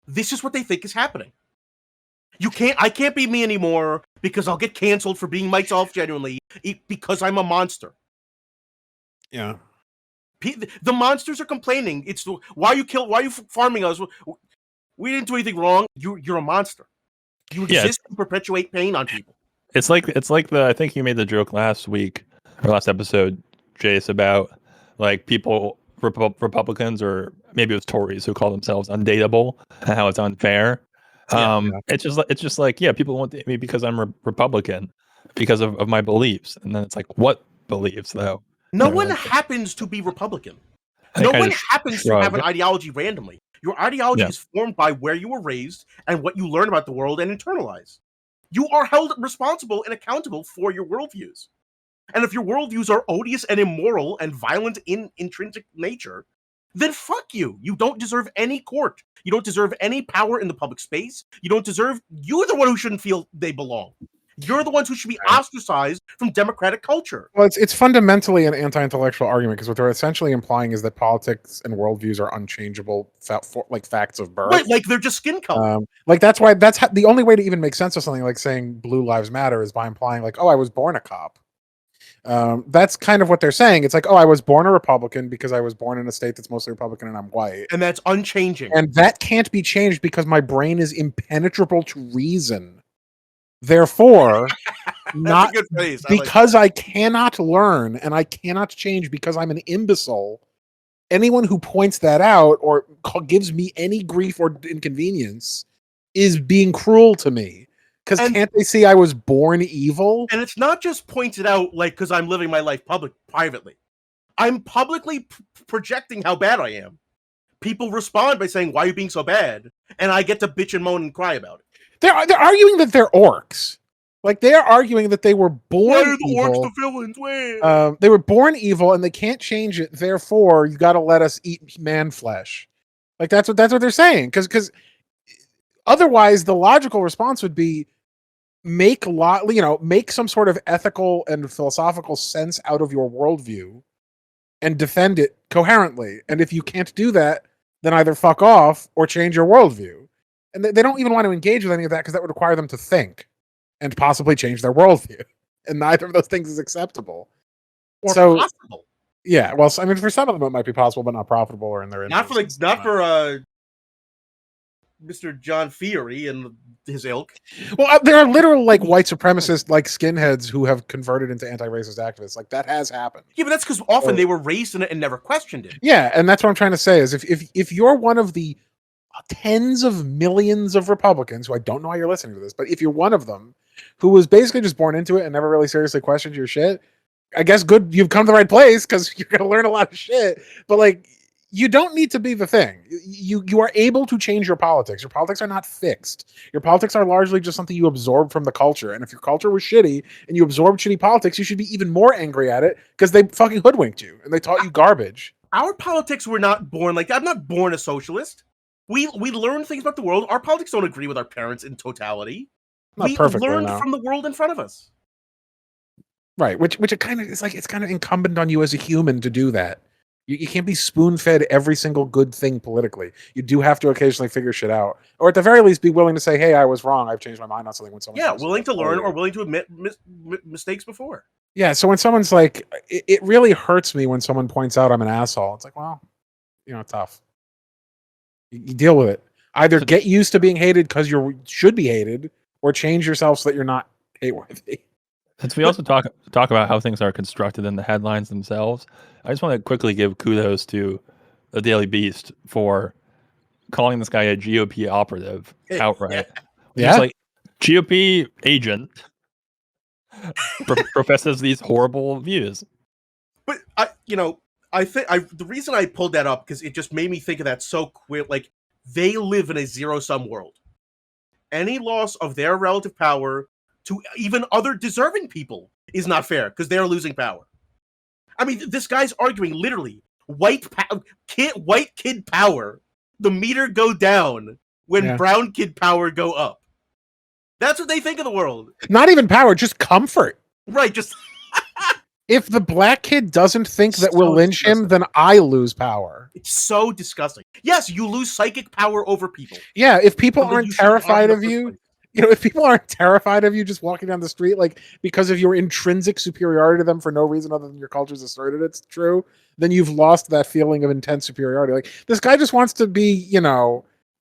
This is what they think is happening. I can't be me anymore because I'll get canceled for being myself genuinely because I'm a monster. Yeah. The monsters are complaining. It's why you farming us? We didn't do anything wrong. You're a monster. You exist to perpetuate pain on people. It's like I think you made the joke last week or last episode, Jace, about like people, Republicans, or maybe it was Tories who call themselves undateable, and how it's unfair. It's just like people want me because I'm a Republican because of my beliefs, and then it's like, what beliefs though? No one happens to be Republican. No one happens to have an ideology randomly. Your ideology is formed by where you were raised and what you learn about the world and internalize. You are held responsible and accountable for your worldviews. And if your worldviews are odious and immoral and violent in intrinsic nature, then fuck you. You don't deserve any court. You don't deserve any power in the public space. You're the one who shouldn't feel they belong. You're the ones who should be ostracized from democratic culture. Well, it's fundamentally an anti-intellectual argument because what they're essentially implying is that politics and worldviews are unchangeable, like facts of birth. Right, like they're just skin color. Like that's the only way to even make sense of something like saying Blue Lives Matter is by implying like, oh, I was born a cop. That's kind of what they're saying. It's like, oh, I was born a Republican because I was born in a state that's mostly Republican and I'm white. And that's unchanging. And that can't be changed because my brain is impenetrable to reason. Therefore, not because I cannot learn and I cannot change because I'm an imbecile. Anyone who points that out or gives me any grief or inconvenience is being cruel to me. Because can't they see I was born evil? And it's not just pointed out like because I'm living my life privately. I'm publicly projecting how bad I am. People respond by saying, "Why are you being so bad?" And I get to bitch and moan and cry about it. They're arguing that they're orcs. Like they are arguing that they were born Why are the evil. orcs the villains? Where? They were born evil and they can't change it. Therefore, you got to let us eat man flesh. Like that's what they're saying. Because otherwise, the logical response would be make some sort of ethical and philosophical sense out of your worldview, and defend it coherently. And if you can't do that, then either fuck off or change your worldview. And they don't even want to engage with any of that because that would require them to think and possibly change their worldview. And neither of those things is acceptable. Or So, possible. yeah, well, I mean, for some of them it might be possible, but not profitable or in their Not interest. for Mr. John Fieri and his ilk. Well, there are literal like white supremacist like skinheads who have converted into anti-racist activists. Like that has happened. Yeah, but that's because often they were raised in it and never questioned it. Yeah, and that's what I'm trying to say is if you're one of the tens of millions of Republicans who I don't know why you're listening to this, but if you're one of them who was basically just born into it and never really seriously questioned your shit, I guess good, you've come to the right place because you're going to learn a lot of shit. But like, you don't need to be the thing. You are able to change your politics. Your politics are not fixed. Your politics are largely just something you absorb from the culture. And if your culture was shitty and you absorbed shitty politics, you should be even more angry at it because they fucking hoodwinked you and they taught you garbage. Our politics were not born like that. I'm not born a socialist. We learn things about the world. Our politics don't agree with our parents in totality. Not we perfectly, learned no. from the world in front of us. Right, which it kind of is like it's kind of incumbent on you as a human to do that. You can't be spoon-fed every single good thing politically. You do have to occasionally figure shit out, or at the very least, be willing to say, "Hey, I was wrong. I've changed my mind on something." When someone willing to learn or willing to admit mistakes before. Yeah, so when someone's like, it really hurts me when someone points out I'm an asshole. It's like, well, tough. You deal with it. Either get used to being hated because you should be hated, or change yourself so that you're not hate-worthy. Since we also talk about how things are constructed in the headlines themselves, I just want to quickly give kudos to the Daily Beast for calling this guy a GOP operative outright. Yeah. He's like, GOP agent professes these horrible views. But I think the reason I pulled that up because it just made me think of that so quick. Like they live in a zero-sum world. Any loss of their relative power to even other deserving people is not fair because they're losing power. I mean, this guy's arguing literally white kid power. The meter go down when brown kid power go up. That's what they think of the world. Not even power, just comfort. Right, just if the black kid doesn't think that we'll lynch him, then I lose power. It's so disgusting. Yes, you lose psychic power over people. Yeah, if people aren't terrified of you, if people aren't terrified of you just walking down the street, like because of your intrinsic superiority to them for no reason other than your culture's asserted it's true, then you've lost that feeling of intense superiority. Like this guy just wants to be,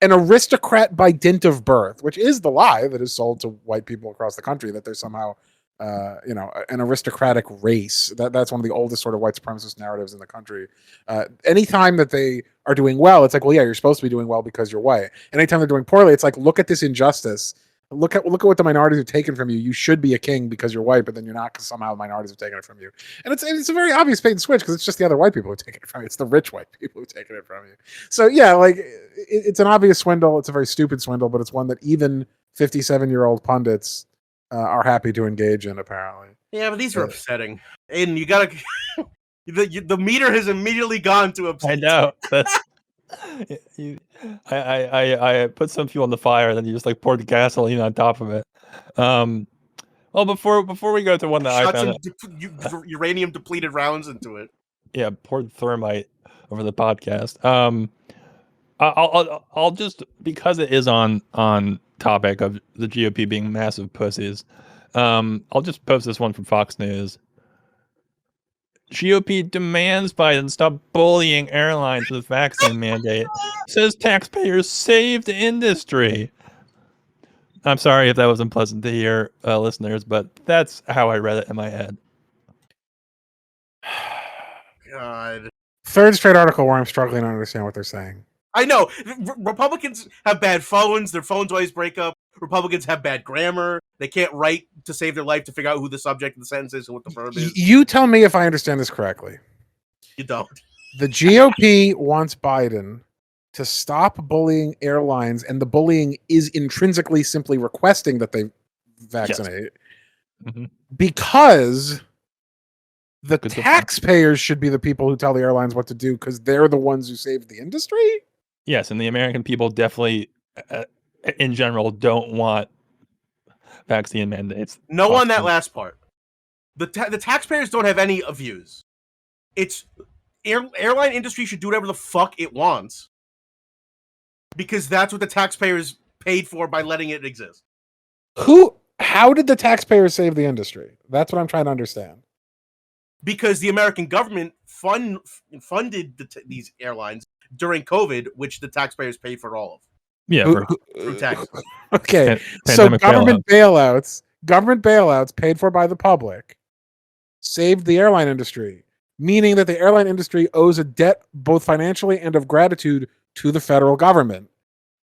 an aristocrat by dint of birth, which is the lie that is sold to white people across the country, that there's somehow an aristocratic race. That's one of the oldest sort of white supremacist narratives in the country. Anytime that they are doing well, it's like, well, yeah, you're supposed to be doing well because you're white. And anytime they're doing poorly, it's like, look at this injustice. Look at what the minorities have taken from you. You should be a king because you're white, but then you're not because somehow the minorities have taken it from you. And it's a very obvious bait and switch because it's just the other white people who take it from you. It's the rich white people who've taken it from you. So yeah, like it's an obvious swindle. It's a very stupid swindle, but it's one that even 57-year-old pundits are happy to engage in, apparently. Yeah, but these are upsetting. And you gotta the meter has immediately gone to upsetting. I know. That's I put some fuel on the fire, and then you just like poured the gasoline on top of it. Well, before we go to one that I found uranium depleted rounds into it. Yeah, poured thermite over the podcast. I'll just, because it is on topic of the GOP being massive pussies, I'll just post this one from Fox News. GOP demands Biden stop bullying airlines with vaccine mandate. Says taxpayers save the industry. I'm sorry if that was unpleasant to hear, listeners, but that's how I read it in my head. God. Third straight article where I'm struggling to understand what they're saying. I know. Republicans have bad phones. Their phones always break up. Republicans have bad grammar. They can't write to save their life to figure out who the subject of the sentence is and what the verb is. You tell me if I understand this correctly. You don't. The GOP wants Biden to stop bullying airlines, and the bullying is intrinsically simply requesting that they vaccinate. Yes. Mm-hmm. Because the taxpayers should be the people who tell the airlines what to do because they're the ones who saved the industry? Yes, and the American people definitely, in general, don't want vaccine mandates. No on that last part. The taxpayers don't have any views. It's airline industry should do whatever the fuck it wants, because that's what the taxpayers paid for by letting it exist. How did the taxpayers save the industry? That's what I'm trying to understand. Because the American government funded these airlines during COVID, which the taxpayers paid for all of. Yeah, through taxes. Okay, so government bailouts paid for by the public saved the airline industry, meaning that the airline industry owes a debt both financially and of gratitude to the federal government.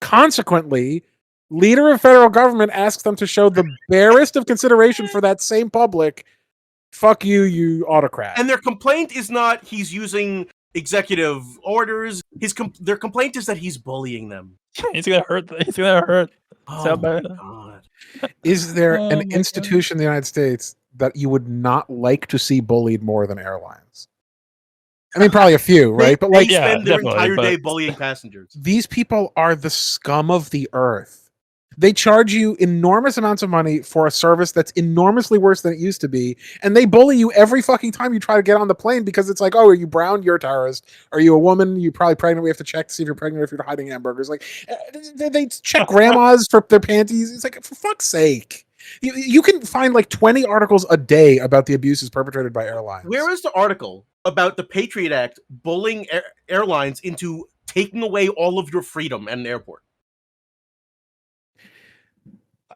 Consequently, leader of federal government asks them to show the barest of consideration for that same public. Fuck you, you autocrat. And their complaint is not he's using executive orders. Their complaint is that he's bullying them. He's gonna hurt. He's gonna hurt. Oh my God. Is there an institution in the United States that you would not like to see bullied more than airlines? I mean, probably a few, right? But like, they spend their entire day bullying passengers. These people are the scum of the earth. They charge you enormous amounts of money for a service that's enormously worse than it used to be, and they bully you every fucking time you try to get on the plane because it's like, oh, are you brown? You're a terrorist. Are you a woman? You're probably pregnant. We have to check to see if you're pregnant or if you're hiding hamburgers. Like, they check grandmas for their panties. It's like, for fuck's sake. You can find like 20 articles a day about the abuses perpetrated by airlines. Where is the article about the Patriot Act bullying airlines into taking away all of your freedom at an airport?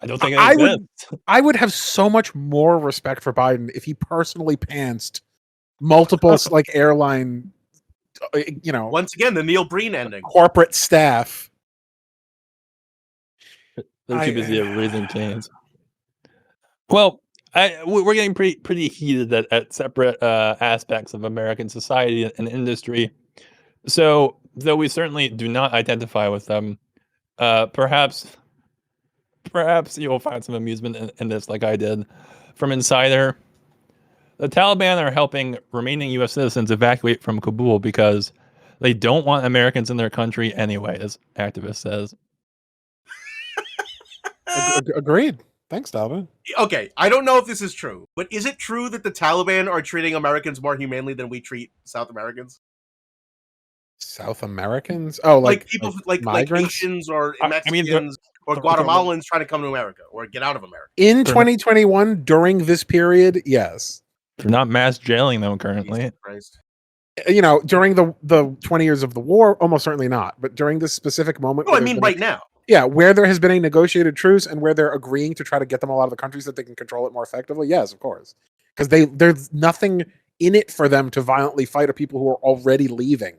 I don't think it exists. I would have so much more respect for Biden if he personally pantsed multiple like airline, once again, the Neil Breen ending, corporate staff. They're too busy raising canes. Well, we're getting pretty heated at separate aspects of American society and industry. So, though we certainly do not identify with them, perhaps you'll find some amusement in this, like I did. From Insider, the Taliban are helping remaining U.S. citizens evacuate from Kabul because they don't want Americans in their country anyway, as activist says. Agreed. Thanks, Dalvin. Okay, I don't know if this is true, but is it true that the Taliban are treating Americans more humanely than we treat South Americans? South Americans? Oh, like people like migrants? Haitians or Mexicans or Guatemalans trying to come to America or get out of America. In 2021, during this period, yes. They're not mass jailing them currently. During the 20 years of the war, almost certainly not. But during this specific moment... No, I mean right now. Yeah, where there has been a negotiated truce and where they're agreeing to try to get them all out of the countries that they can control it more effectively, yes, of course. Because there's nothing in it for them to violently fight a people who are already leaving.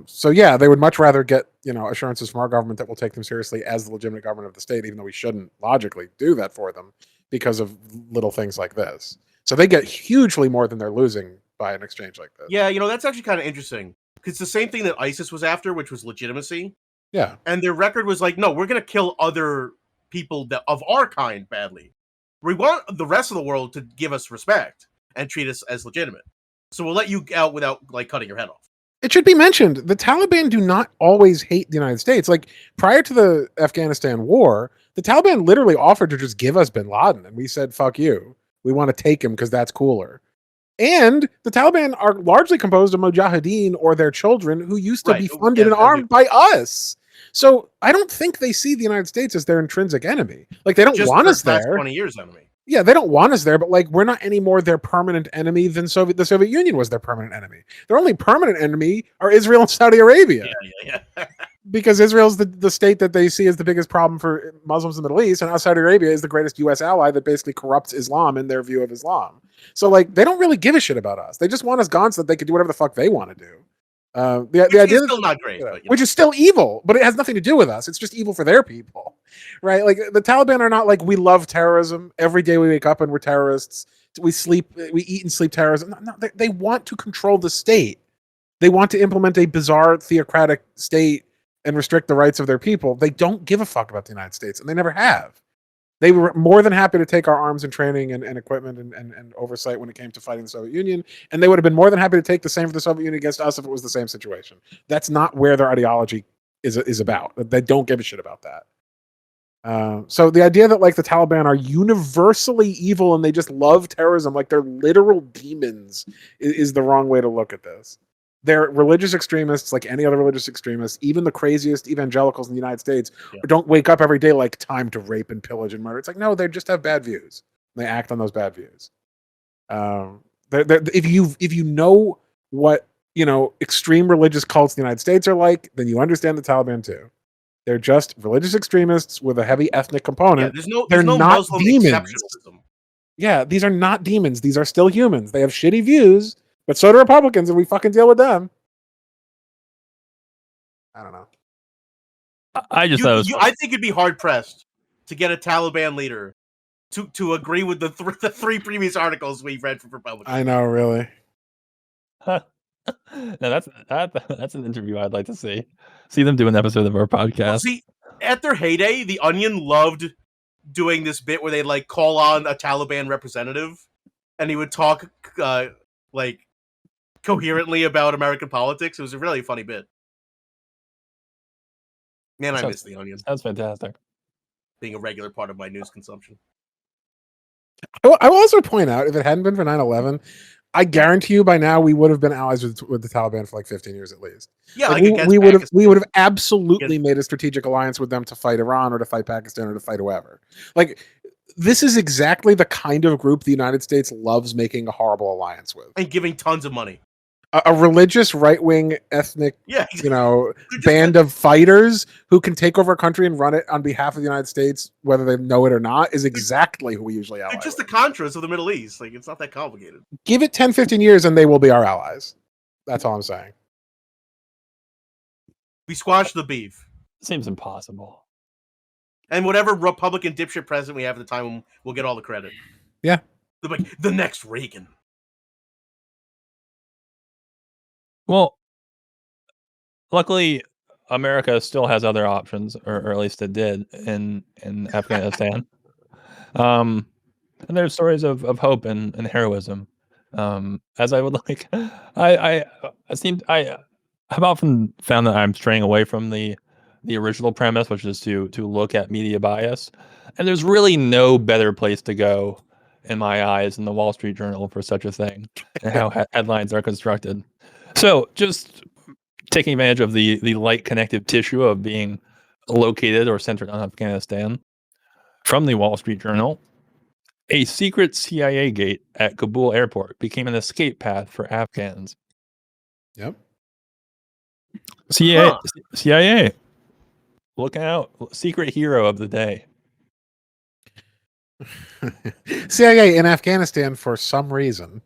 So yeah, they would much rather get assurances from our government that we'll take them seriously as the legitimate government of the state, even though we shouldn't logically do that for them because of little things like this. So they get hugely more than they're losing by an exchange like this. Yeah, that's actually kind of interesting because it's the same thing that ISIS was after, which was legitimacy. Yeah, and their record was like, no, we're gonna kill other people of our kind badly. We want the rest of the world to give us respect and treat us as legitimate. So we'll let you out without cutting your head off. It should be mentioned, the Taliban do not always hate the United States. Like, prior to the Afghanistan war, the Taliban literally offered to just give us bin Laden, and we said, fuck you. We want to take him because that's cooler. And the Taliban are largely composed of mujahideen or their children who used to be funded and armed by us. So I don't think they see the United States as their intrinsic enemy. Like, they don't want us there. 20 years enemy. Yeah, they don't want us there, but we're not any more their permanent enemy than the Soviet Union was their permanent enemy. Their only permanent enemy are Israel and Saudi Arabia. Yeah. Because Israel's the state that they see as the biggest problem for Muslims in the Middle East, and Saudi Arabia is the greatest U.S. ally that basically corrupts Islam in their view of Islam. So they don't really give a shit about us. They just want us gone so that they can do whatever the fuck they want to do. The idea is still not great, which is still evil, but it has nothing to do with us. It's just evil for their people, right? Like, the Taliban are not like, we love terrorism. Every day we wake up and we're terrorists. We eat and sleep terrorism. No, they want to control the state. They want to implement a bizarre theocratic state and restrict the rights of their people. They don't give a fuck about the United States, and they never have. They were more than happy to take our arms and training and equipment and oversight when it came to fighting the Soviet Union. And they would have been more than happy to take the same for the Soviet Union against us if it was the same situation. That's not where their ideology is about. They don't give a shit about that. So the idea that like the Taliban are universally evil and they just love terrorism, like they're literal demons, is the wrong way to look at this. They're religious extremists like any other religious extremists. Even the craziest evangelicals in the United States don't wake up every day like time to rape and pillage and murder. It's like, no, they just have bad views. They act on those bad views. If you know what extreme religious cults in the United States are like, then you understand the Taliban too. They're just religious extremists with a heavy ethnic component. There's no not Muslim demons. exceptionalism. Yeah, these are not demons. These are still humans. They have shitty views, but so do Republicans, and we fucking deal with them. I don't know. I just thought it was I think you'd be hard pressed to get a Taliban leader to agree with the three previous articles we've read from Republicans. I know, really. No, that's an interview I'd like to see. See them do an episode of our podcast. Well, see, at their heyday, The Onion loved doing this bit where they'd like call on a Taliban representative, and he would talk like coherently about American politics. It was a really funny bit. Man, I miss The Onion. That's fantastic. Being a regular part of my news consumption. I will also point out, if it hadn't been for 9/11, I guarantee you by now we would have been allies with the Taliban for like 15 years at least. Yeah, like we would have absolutely made a strategic alliance with them to fight Iran or to fight Pakistan or to fight whoever. Like, this is exactly the kind of group the United States loves making a horrible alliance with. And giving tons of money. A religious, right-wing, ethnic, band of fighters who can take over a country and run it on behalf of the United States, whether they know it or not, is exactly who we usually ally. They're just with. the Contras of the Middle East. Like, it's not that complicated. Give it 10, 15 years and they will be our allies. That's all I'm saying. We squash the beef. Seems impossible. And whatever Republican dipshit president we have at the time will get all the credit. Yeah. Like, the next Reagan. Well, luckily, America still has other options, or at least it did in Afghanistan. And there's stories of hope and heroism. As I would like, I've often found that I'm straying away from the original premise, which is to look at media bias, and there's really no better place to go, in my eyes, than the Wall Street Journal for such a thing, and how headlines are constructed. So just taking advantage of the light connective tissue of being located or centered on Afghanistan, from the Wall Street Journal, a secret CIA gate at Kabul airport became an escape path for Afghans. Yep. CIA, looking out, secret hero of the day. CIA in Afghanistan, for some reason,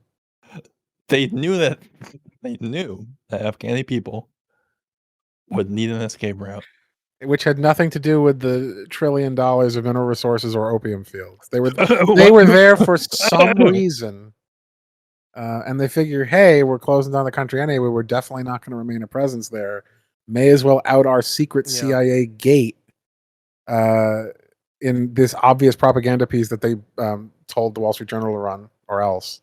they knew that Afghani people would need an escape route, which had nothing to do with the $1 trillion of mineral resources or opium fields. They were there for some reason, and they figure, hey, we're closing down the country anyway. We're definitely not going to remain a presence there. May as well out our secret CIA gate in this obvious propaganda piece that they told the Wall Street Journal to run, or else.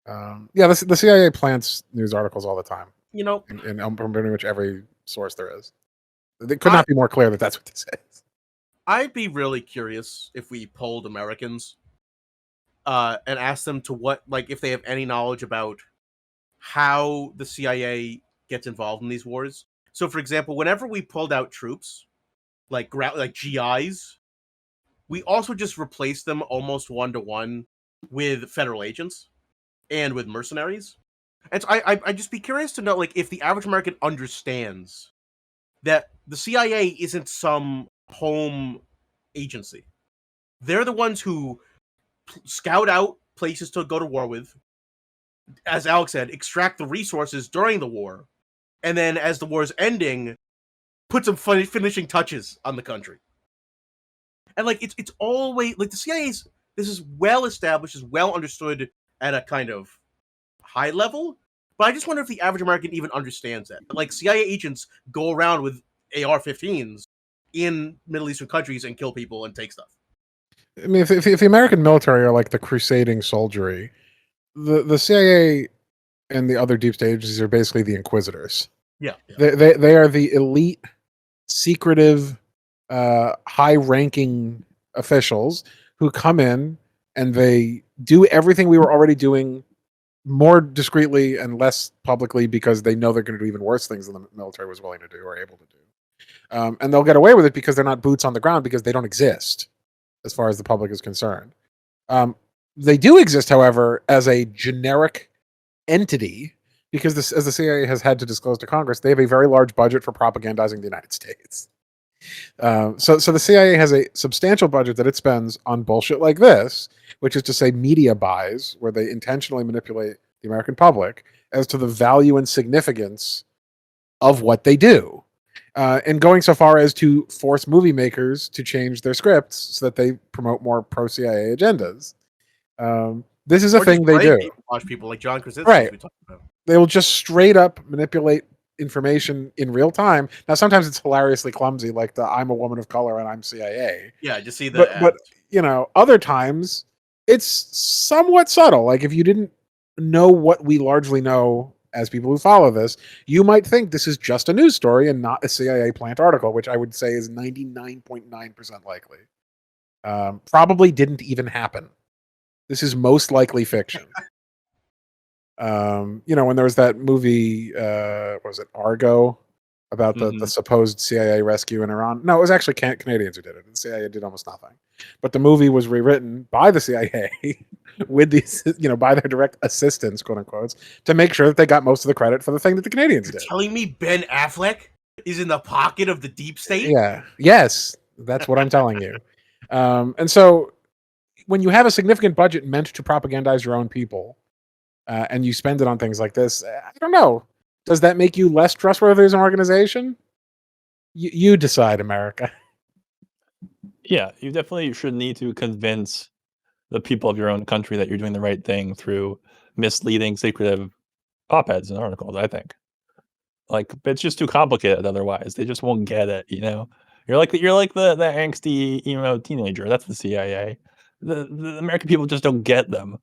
The CIA plants news articles all the time. In pretty much every source there is. It could not be more clear that that's what this is. I'd be really curious if we polled Americans and asked them to what, like, if they have any knowledge about how the CIA gets involved in these wars. So, for example, whenever we pulled out troops, like GIs, we also just replaced them almost one-to-one with federal agents and with mercenaries. And so I'd just be curious to know, like, if the average American understands that the CIA isn't some home agency. They're the ones who scout out places to go to war with, as Alex said, extract the resources during the war, and then as the war's ending, put some finishing touches on the country. And like it's always like the CIA's, this is well established, is well understood at a kind of high level, but I just wonder if the average American even understands that. Like, CIA agents go around with AR-15s in Middle Eastern countries and kill people and take stuff. I mean, if the American military are like the crusading soldiery, the CIA and the other deep state agencies are basically the inquisitors. Yeah. They are the elite, secretive, high-ranking officials who come in and they do everything we were already doing more discreetly and less publicly because they know they're going to do even worse things than the military was willing to do or able to do. And they'll get away with it because they're not boots on the ground because they don't exist as far as the public is concerned. They do exist, however, as a generic entity because as the CIA has had to disclose to Congress, they have a very large budget for propagandizing the United States. So the CIA has a substantial budget that it spends on bullshit like this, which is to say media buys, where they intentionally manipulate the American public as to the value and significance of what they do. And going so far as to force movie makers to change their scripts so that they promote more pro-CIA agendas. This is a thing they do. Watch people like John Krasinski, right? We talked about. They will just straight up manipulate information in real time. Now, sometimes it's hilariously clumsy, like the "I'm a woman of color and I'm CIA." Yeah, just see that. But other times it's somewhat subtle. Like if you didn't know what we largely know as people who follow this, you might think this is just a news story and not a CIA plant article, which I would say is 99.9% likely. Probably didn't even happen. This is most likely fiction. When there was that movie, was it Argo, about the supposed CIA rescue in Iran? No, it was actually Canadians who did it. The CIA did almost nothing. But the movie was rewritten by the CIA with these, by their direct assistants, quote unquote, to make sure that they got most of the credit for the thing that the Canadians did. Telling me Ben Affleck is in the pocket of the deep state? Yeah. Yes, that's what I'm telling you. And so when you have a significant budget meant to propagandize your own people, and you spend it on things like this, I don't know. Does that make you less trustworthy as an organization? You decide, America. Yeah, you definitely should need to convince the people of your own country that you're doing the right thing through misleading, secretive op-eds and articles, I think. Like, it's just too complicated otherwise. They just won't get it, You're like the angsty emo teenager. That's the CIA. The American people just don't get them,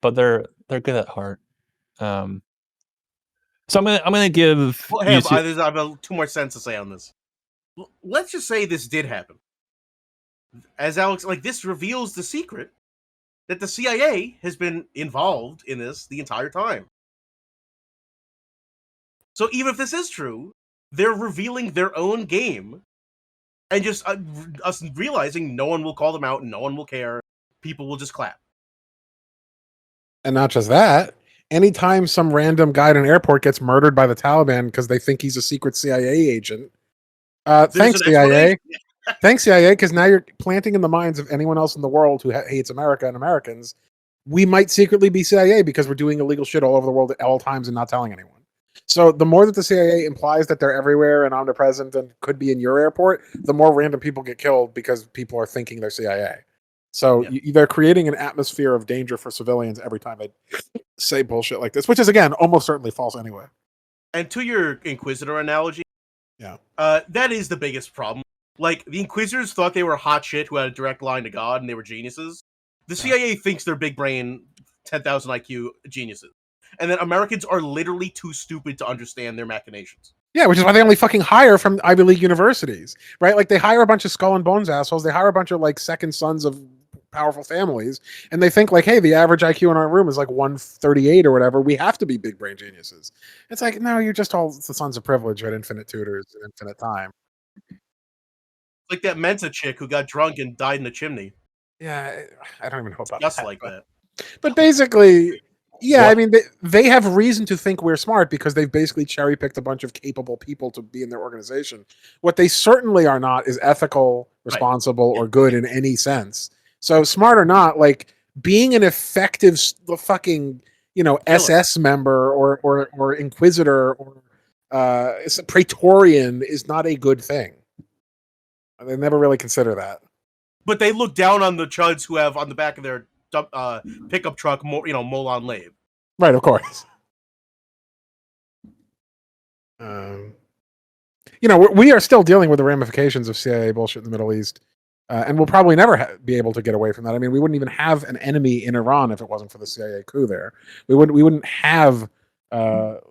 but they're good at heart. So I'm gonna give. Well, hey, I have 2 more cents to say on this. Let's just say this did happen. As Alex, this reveals the secret that the CIA has been involved in this the entire time. So even if this is true, they're revealing their own game, and just us realizing no one will call them out, and no one will care. People will just clap. And not just that. Anytime some random guy at an airport gets murdered by the Taliban because they think he's a secret CIA agent, thanks CIA. Thanks CIA, because now you're planting in the minds of anyone else in the world who hates America and Americans, we might secretly be CIA because we're doing illegal shit all over the world at all times and not telling anyone. So the more that the CIA implies that they're everywhere and omnipresent and could be in your airport, the more random people get killed because people are thinking they're CIA. So they're creating an atmosphere of danger for civilians every time they say bullshit like this, which is, again, almost certainly false anyway. And to your Inquisitor analogy, that is the biggest problem. Like, the Inquisitors thought they were hot shit who had a direct line to God and they were geniuses. The CIA thinks they're big brain, 10,000 IQ geniuses. And then Americans are literally too stupid to understand their machinations. Yeah, which is why they only fucking hire from Ivy League universities, right? Like, they hire a bunch of skull and bones assholes. They hire a bunch of, second sons of powerful families. And they think, hey, the average IQ in our room is 138 or whatever. We have to be big brain geniuses. It's like, no, you're just all the sons of privilege at infinite tutors and infinite time. Like that Mensa chick who got drunk and died in a chimney. Yeah, I don't even know about just that. Like that. But basically, I mean, they have reason to think we're smart because they've basically cherry-picked a bunch of capable people to be in their organization. What they certainly are not is ethical, responsible, or good in any sense. So smart or not, being an effective fucking, SS member or Inquisitor or Praetorian is not a good thing. They never really consider that. But they look down on the chuds who have on the back of their pickup truck, mole on lave. Right, of course. We are still dealing with the ramifications of CIA bullshit in the Middle East, and we'll probably never be able to get away from that. I mean, we wouldn't even have an enemy in Iran if it wasn't for the CIA coup there. We wouldn't have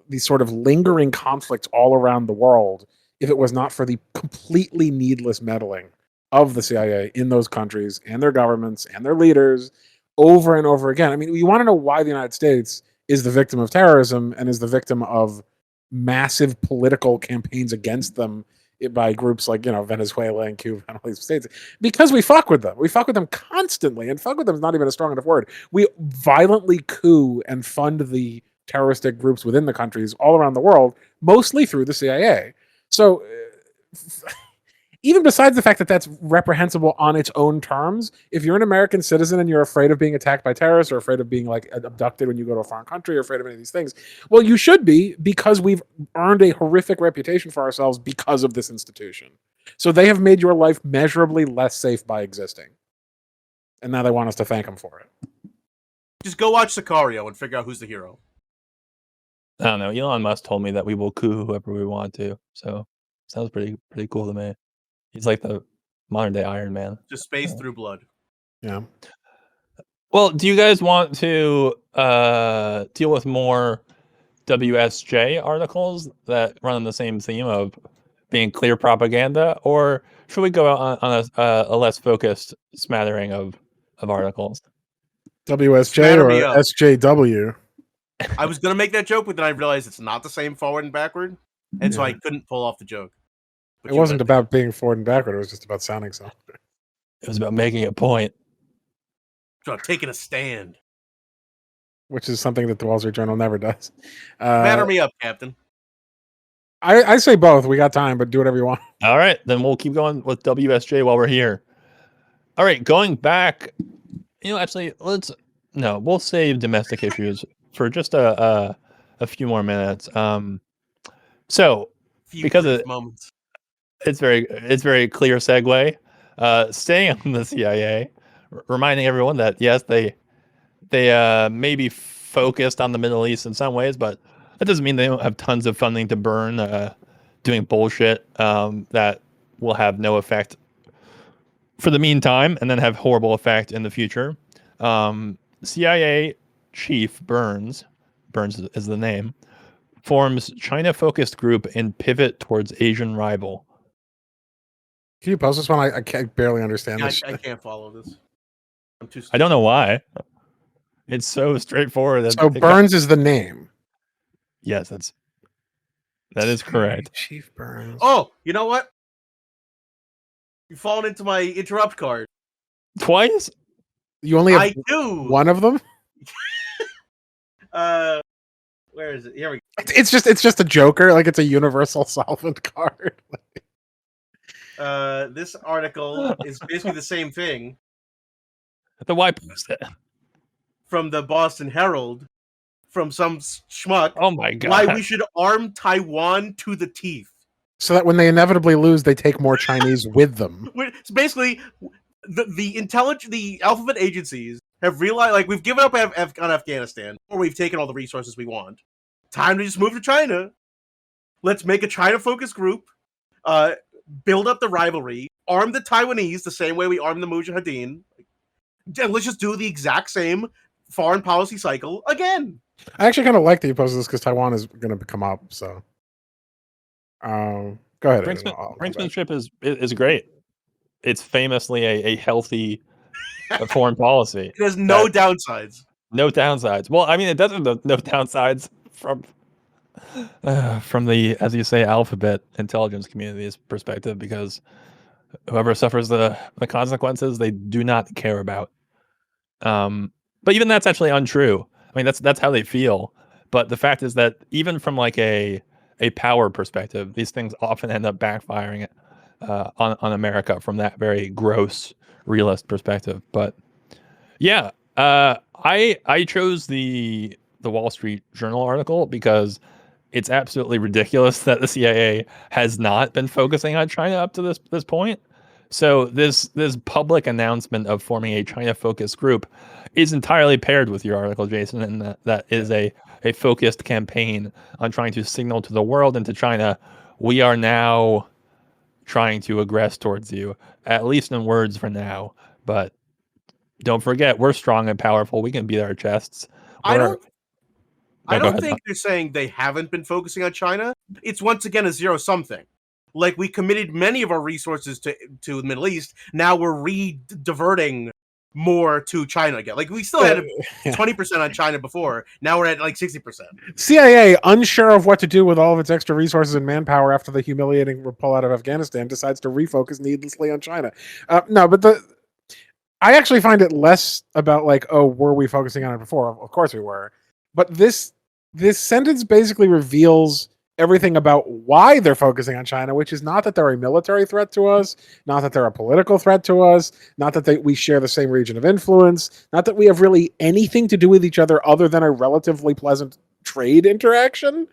these sort of lingering conflicts all around the world if it was not for the completely needless meddling of the CIA in those countries and their governments and their leaders over and over again. I mean, you want to know why the United States is the victim of terrorism and is the victim of massive political campaigns against them by groups like, Venezuela and Cuba and all these states, because we fuck with them. We fuck with them constantly, and fuck with them is not even a strong enough word. We violently coup and fund the terroristic groups within the countries all around the world, mostly through the CIA. So even besides the fact that that's reprehensible on its own terms, if you're an American citizen and you're afraid of being attacked by terrorists or afraid of being like abducted when you go to a foreign country or afraid of any of these things, well, you should be, because we've earned a horrific reputation for ourselves because of this institution. So they have made your life measurably less safe by existing. And now they want us to thank them for it. Just go watch Sicario and figure out who's the hero. I don't know. Elon Musk told me that we will coup whoever we want to. So sounds pretty cool to me. He's like the modern day Iron Man. Just space through blood. Yeah. Well, do you guys want to deal with more WSJ articles that run on the same theme of being clear propaganda, or should we go out on a less focused smattering of articles? WSJ Smatter or me up. SJW? I was gonna make that joke, but then I realized it's not the same forward and backward, and so I couldn't pull off the joke. But It wasn't about being forward and backward. It was just about sounding something. It was about making a point. It's about taking a stand. Which is something that the Wall Street Journal never does. Batter me up, Captain. I say both. We got time, but do whatever you want. All right, then we'll keep going with WSJ while we're here. All right, going back, actually, we'll save domestic issues for just a few more minutes. So because of moments. It's very clear segue. Staying on the CIA, reminding everyone that yes, they may be focused on the Middle East in some ways, but that doesn't mean they don't have tons of funding to burn, doing bullshit that will have no effect for the meantime, and then have horrible effect in the future. CIA chief Burns is the name, forms China-focused group and pivot towards Asian rival. Can you post this one? I can't barely understand this. I can't follow this. I'm too stupid. I don't know why. It's so straightforward. So Burns is the name. Yes, that is correct. Chief Burns. Oh, you know what? You've fallen into my interrupt card. Twice? You only have I do. one of them? Where is it? Here we go. It's just a joker, like it's a universal solvent card. This article is basically the same thing. The why post it? From the Boston Herald, from some schmuck. Oh my god! Why we should arm Taiwan to the teeth, so that when they inevitably lose, they take more Chinese with them. It's basically the alphabet agencies have realized, like, we've given up on Afghanistan, or we've taken all the resources we want. Time to just move to China. Let's make a China-focused group. Build up the rivalry. Arm the Taiwanese the same way we arm the Mujahideen. And let's just do the exact same foreign policy cycle again. I actually kind of like that you posted this because Taiwan is going to come up. So, go ahead. Brinksmanship is great. It's famously a healthy foreign policy. It has no downsides. No downsides. Well, I mean, it doesn't have no downsides from the, as you say, alphabet intelligence community's perspective, because whoever suffers the consequences, they do not care about. But even that's actually untrue. I mean, that's how they feel. But the fact is that even from like a power perspective, these things often end up backfiring on America from that very gross realist perspective. But yeah, I chose the Wall Street Journal article because it's absolutely ridiculous that the CIA has not been focusing on China up to this point. So this public announcement of forming a China-focused group is entirely paired with your article, Jason, and that is a focused campaign on trying to signal to the world and to China, we are now trying to aggress towards you, at least in words for now. But don't forget, we're strong and powerful. We can beat our chests. I don't think they're saying they haven't been focusing on China. It's once again a zero-sum thing. Like, we committed many of our resources to the Middle East. Now we're diverting more to China again. Like, we still had 20% on China before. Now we're at like 60%. CIA, unsure of what to do with all of its extra resources and manpower after the humiliating pullout of Afghanistan, decides to refocus needlessly on China. No, but I actually find it less about like, oh, were we focusing on it before? Of course we were. But this sentence basically reveals everything about why they're focusing on China, which is not that they're a military threat to us, not that they're a political threat to us, not that we share the same region of influence, not that we have really anything to do with each other other than a relatively pleasant trade interaction.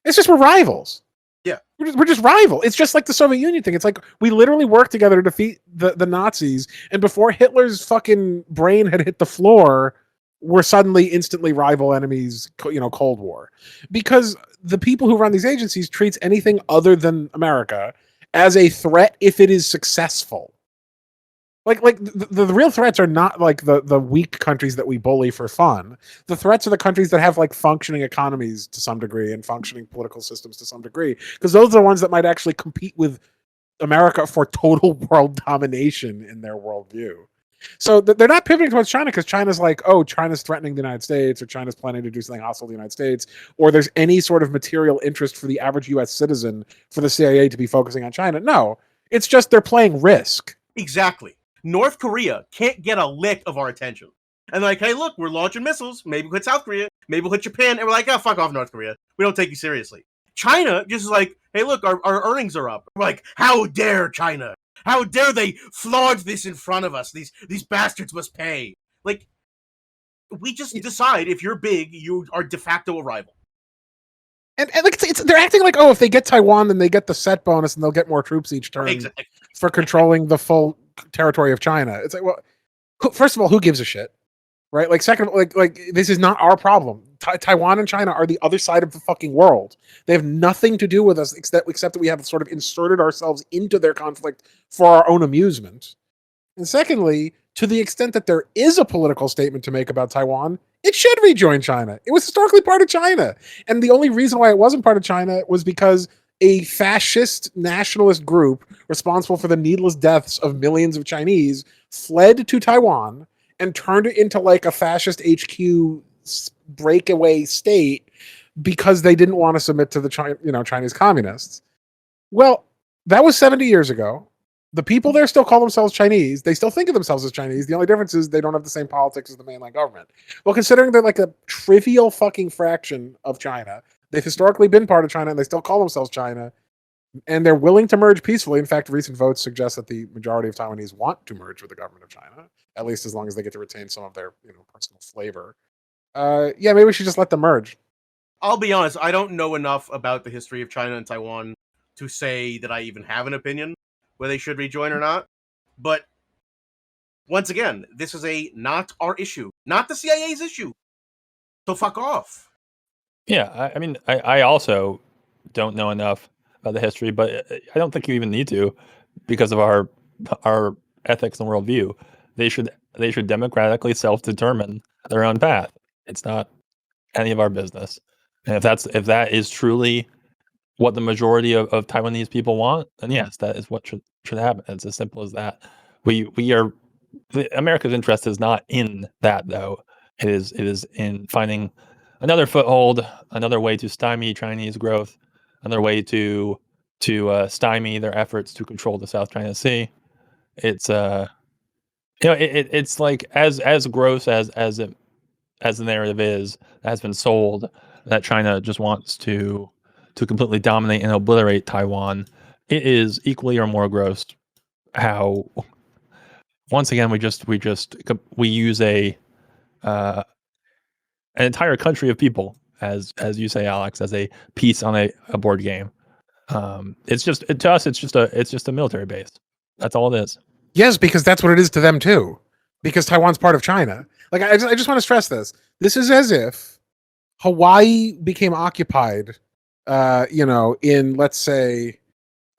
It's just we're rivals. Yeah. We're just rival. It's just like the Soviet Union thing. It's like we literally worked together to defeat the Nazis, and before Hitler's fucking brain had hit the floor, we're suddenly instantly rival enemies, Cold War. Because the people who run these agencies treats anything other than America as a threat if it is successful. Like the real threats are not like the weak countries that we bully for fun. The threats are the countries that have like functioning economies to some degree and functioning political systems to some degree, because those are the ones that might actually compete with America for total world domination in their worldview. So they're not pivoting towards China because China's like, oh, China's threatening the United States, or China's planning to do something hostile to the United States, or there's any sort of material interest for the average U.S. citizen for the CIA to be focusing on China. No, it's just they're playing Risk. Exactly. North Korea can't get a lick of our attention. And they're like, hey, look, we're launching missiles. Maybe we'll hit South Korea. Maybe we'll hit Japan. And we're like, oh, fuck off, North Korea. We don't take you seriously. China just is like, hey, look, our earnings are up. We're like, how dare China? How dare they flaunt this in front of us? These bastards must pay. Like, we just decide if you're big, you are de facto a rival. And like they're acting like, oh, if they get Taiwan, then they get the set bonus and they'll get more troops each turn for controlling the full territory of China. It's like, well, first of all, who gives a shit? Right? Like, second, like this is not our problem. Taiwan and China are the other side of the fucking world. They have nothing to do with us except that we have sort of inserted ourselves into their conflict for our own amusement. And secondly, to the extent that there is a political statement to make about Taiwan, it should rejoin China. It was historically part of China. And the only reason why it wasn't part of China was because a fascist nationalist group responsible for the needless deaths of millions of Chinese fled to Taiwan and turned it into like a fascist HQ breakaway state because they didn't want to submit to the Chinese communists. Well, that was 70 years ago. The people there still call themselves Chinese. They still think of themselves as Chinese. The only difference is they don't have the same politics as the mainland government. Well, considering they're like a trivial fucking fraction of China, they've historically been part of China and they still call themselves China, and they're willing to merge peacefully. In fact, recent votes suggest that the majority of Taiwanese want to merge with the government of China, at least as long as they get to retain some of their personal flavor. Yeah, maybe we should just let them merge. I'll be honest, I don't know enough about the history of China and Taiwan to say that I even have an opinion whether they should rejoin or not. But once again, this is not our issue, not the CIA's issue. So fuck off. Yeah, I mean, I also don't know enough about the history, but I don't think you even need to, because of our ethics and worldview. They should democratically self-determine their own path. It's not any of our business. And if that is truly what the majority of Taiwanese people want, then yes, that is what should happen. It's as simple as that. America's interest is not in that, though. It is in finding another foothold, another way to stymie Chinese growth, another way to stymie their efforts to control the South China Sea. It's it's like as gross as the narrative is that has been sold, that China just wants to completely dominate and obliterate Taiwan. It is equally or more gross how, once again, we use an entire country of people, as you say, Alex, as a piece on a board game. It's just, to us, it's just a military base. That's all it is. Yes, because that's what it is to them too. Because Taiwan's part of China. Like, I just want to stress this. This is as if Hawaii became occupied, in, let's say,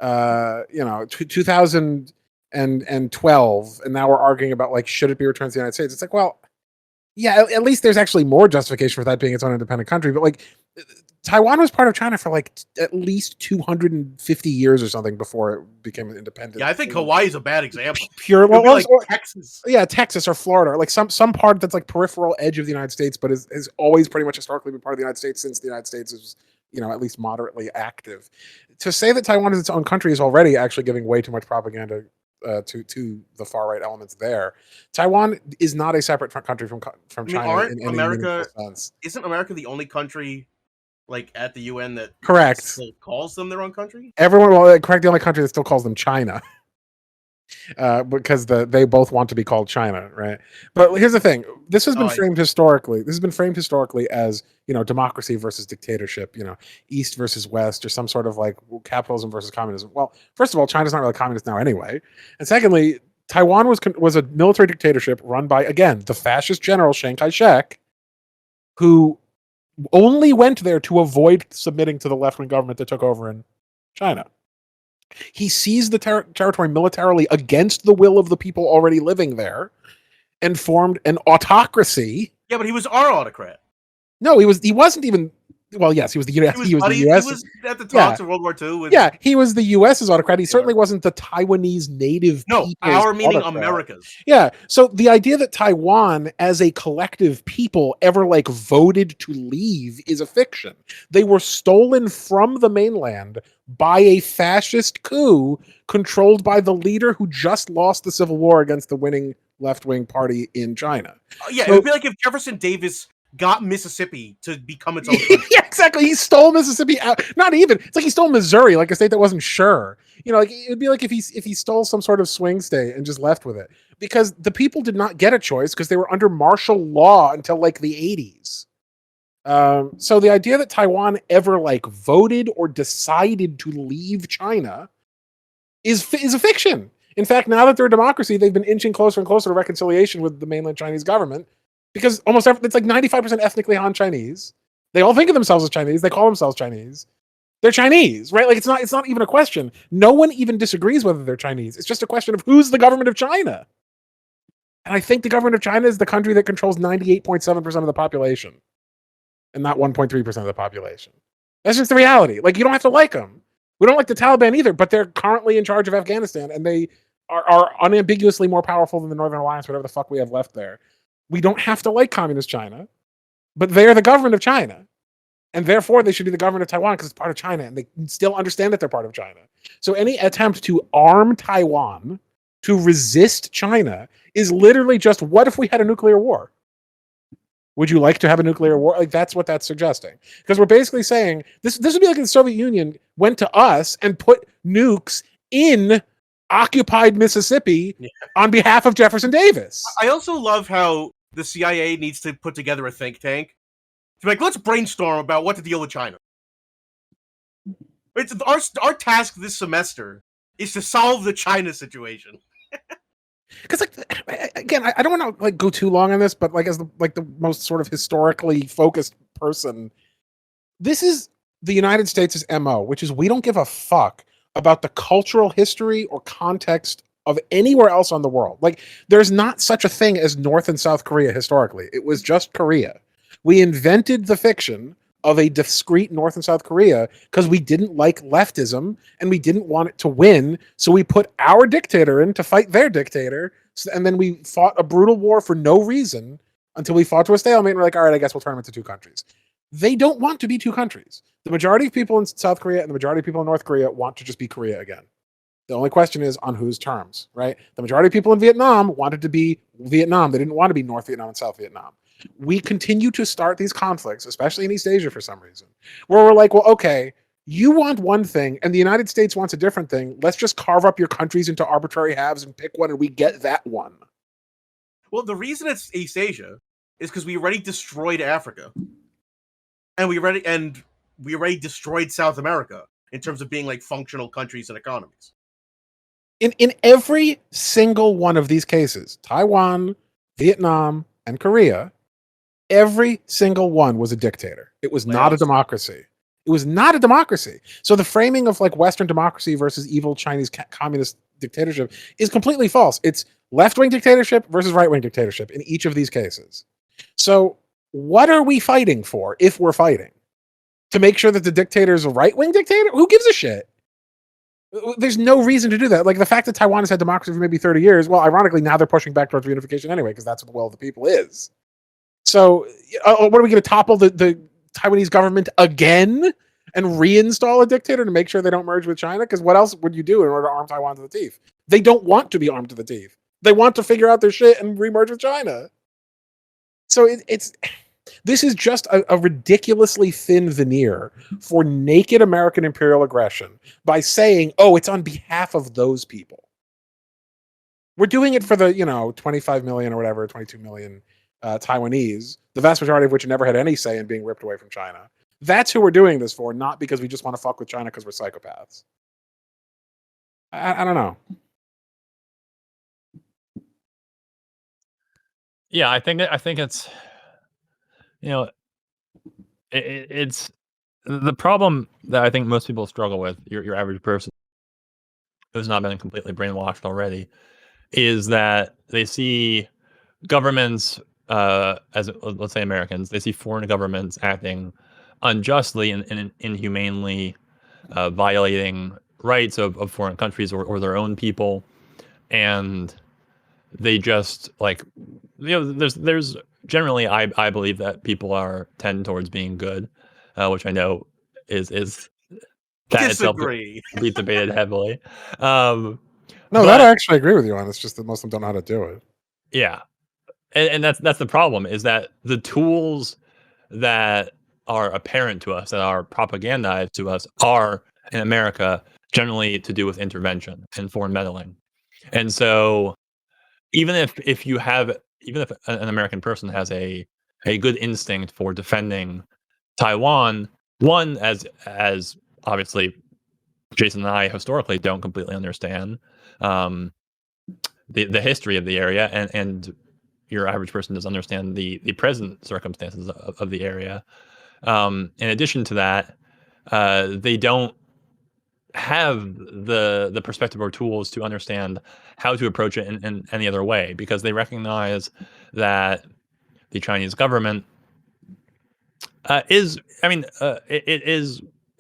2012, and now we're arguing about, like, should it be returned to the United States? It's like, well, yeah, at least there's actually more justification for that being its own independent country. But, like, Taiwan was part of China for like at least 250 years or something before it became independent. Yeah, I think Hawaii is a bad example. Pure, It would be like or- Texas. yeah, Texas or Florida, or like some part that's like peripheral edge of the United States, but has always pretty much historically been part of the United States since the United States is, at least moderately active. To say that Taiwan is its own country is already actually giving way too much propaganda to the far right elements there. Taiwan is not a separate country from China in any meaningful sense. Isn't America the only country like at the UN that Correct. still calls them their own country? Everyone, correct, the only country that still calls them China. Because they both want to be called China, right? But here's the thing: this has been framed historically. This has been framed historically as democracy versus dictatorship, East versus West, or some sort of like capitalism versus communism. Well, first of all, China's not really communist now anyway, and secondly, Taiwan was a military dictatorship run by, again, the fascist general Chiang Kai-shek, who only went there to avoid submitting to the left-wing government that took over in China. He seized the territory militarily against the will of the people already living there and formed an autocracy. Yeah, but he was our autocrat. No, he wasn't even. Well, yes, he was the U.S. He was the U.S. He was at the talks of World War II. Yeah, he was the U.S.'s autocrat. He certainly wasn't the Taiwanese native people's our meaning autocrat. America's. Yeah, so the idea that Taiwan as a collective people ever voted to leave is a fiction. They were stolen from the mainland by a fascist coup controlled by the leader who just lost the civil war against the winning left-wing party in China. It would be like if Jefferson Davis got Mississippi to become its own country. Yeah, exactly. He stole Mississippi out. Not even. It's like he stole Missouri, like a state that wasn't sure. It'd be like if he stole some sort of swing state and just left with it. Because the people did not get a choice because they were under martial law until like the 80s. So the idea that Taiwan ever voted or decided to leave China is a fiction. In fact, now that they're a democracy, they've been inching closer and closer to reconciliation with the mainland Chinese government. Because it's like 95% ethnically Han Chinese. They all think of themselves as Chinese. They call themselves Chinese. They're Chinese, right? Like it's not even a question. No one even disagrees whether they're Chinese. It's just a question of who's the government of China. And I think the government of China is the country that controls 98.7% of the population, and not 1.3% of the population. That's just the reality. You don't have to like them. We don't like the Taliban either, but they're currently in charge of Afghanistan, and they are unambiguously more powerful than the Northern Alliance, whatever the fuck we have left there. We don't have to like communist China, but they're the government of China. And therefore, they should be the government of Taiwan because it's part of China, and they still understand that they're part of China. So any attempt to arm Taiwan to resist China is literally just, what if we had a nuclear war? Would you like to have a nuclear war? That's what that's suggesting. Because we're basically saying, this would be like if the Soviet Union went to us and put nukes in occupied Mississippi on behalf of Jefferson Davis. I also love how the CIA needs to put together a think tank to be like, let's brainstorm about what to deal with China. It's our task this semester is to solve the China situation. Because again, I don't want to go too long on this, but as the most sort of historically focused person, this is the United States' MO, which is we don't give a fuck about the cultural history or context of anywhere else on the world. There's not such a thing as North and South Korea historically. It was just Korea. We invented the fiction of a discrete North and South Korea because we didn't like leftism and we didn't want it to win. So we put our dictator in to fight their dictator. And then we fought a brutal war for no reason until we fought to a stalemate. And we're like, all right, I guess we'll turn them into two countries. They don't want to be two countries. The majority of people in South Korea and the majority of people in North Korea want to just be Korea again. The only question is on whose terms, right? The majority of people in Vietnam wanted to be Vietnam. They didn't want to be North Vietnam and South Vietnam. We continue to start these conflicts, especially in East Asia for some reason, where we're like, well, okay, you want one thing and the United States wants a different thing. Let's just carve up your countries into arbitrary halves and pick one and we get that one. Well, the reason it's East Asia is because we already destroyed Africa. And we already destroyed South America in terms of being functional countries and economies. In every single one of these cases, Taiwan, Vietnam, and Korea, every single one was a dictator. It was not a democracy. It was not a democracy. So the framing of Western democracy versus evil Chinese communist dictatorship is completely false. It's left-wing dictatorship versus right-wing dictatorship in each of these cases. So what are we fighting for if we're fighting? to make sure that the dictator is a right-wing dictator? Who gives a shit? There's no reason to do that. Like the fact that Taiwan has had democracy for maybe 30 years, well, ironically, now they're pushing back towards reunification anyway, because that's what the will of the people is. So, what are we going to topple the Taiwanese government again and reinstall a dictator to make sure they don't merge with China? Because what else would you do in order to arm Taiwan to the teeth? They don't want to be armed to the teeth. They want to figure out their shit and remerge with China. So this is just a ridiculously thin veneer for naked American imperial aggression by saying, oh, it's on behalf of those people. We're doing it for the, 25 million or whatever, 22 million Taiwanese, the vast majority of which never had any say in being ripped away from China. That's who we're doing this for, not because we just want to fuck with China because we're psychopaths. I don't know. Yeah, I think it's, it's the problem that I think most people struggle with, your average person who's not been completely brainwashed already, is that they see governments, as let's say Americans, they see foreign governments acting unjustly and inhumanely, violating rights of foreign countries or their own people, and they just there's generally I believe that people tend towards being good, which I know is that itself Disagree. be debated heavily. No, but, that I actually agree with you on. It's just that most of them don't know how to do it. Yeah, and that's the problem, is that the tools that are apparent to us, that are propagandized to us, are in America generally to do with intervention and foreign meddling, and so even if an American person has a good instinct for defending Taiwan, one, as obviously Jason and I historically don't completely understand the history of the area, and your average person doesn't understand the present circumstances of the area. In addition to that, they don't have the perspective or tools to understand how to approach it in any other way, because they recognize that the Chinese government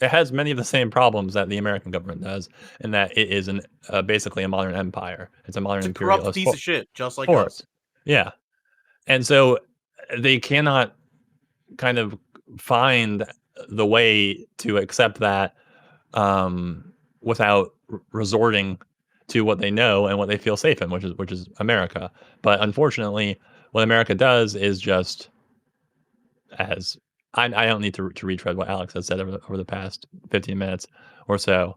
it has many of the same problems that the American government does, in that it is basically a modern empire. It's a modern It's a corrupt imperialist piece of shit, just like force. us. Yeah, and so they cannot kind of find the way to accept that, without resorting to what they know and what they feel safe in, which is America. But unfortunately, what America does is just, as I don't need to retread what Alex has said over the past 15 minutes or so.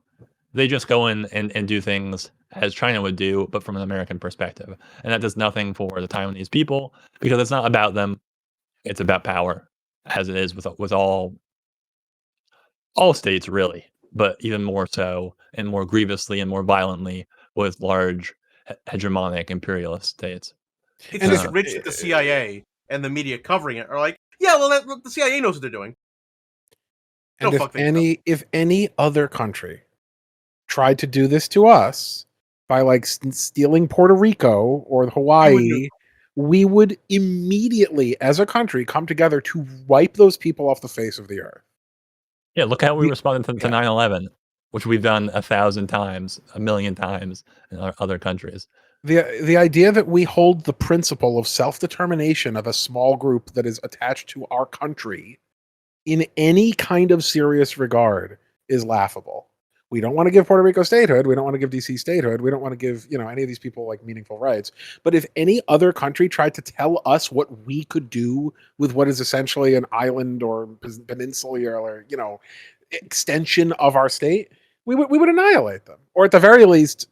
They just go in and do things as China would do, but from an American perspective. And that does nothing for the Taiwanese people, because it's not about them. It's about power, as it is with all states, really, but even more so and more grievously and more violently with large hegemonic imperialist states. It's And just if- rich that the CIA and the media covering it are like, yeah, well, the CIA knows what they're doing. And Don't fuck things up. if any other country tried to do this to us by like stealing Puerto Rico or Hawaii, we would immediately, as a country, come together to wipe those people off the face of the earth. Yeah, look how we We- responded to yeah. 9/11, which we've done 1,000 times, 1,000,000 times in other countries. The idea that we hold the principle of self-determination of a small group that is attached to our country in any kind of serious regard is laughable. We don't want to give Puerto Rico statehood. We don't want to give DC statehood. We don't want to give, any of these people like meaningful rights. But if any other country tried to tell us what we could do with what is essentially an island or peninsular or, extension of our state, we would annihilate them. Or at the very least,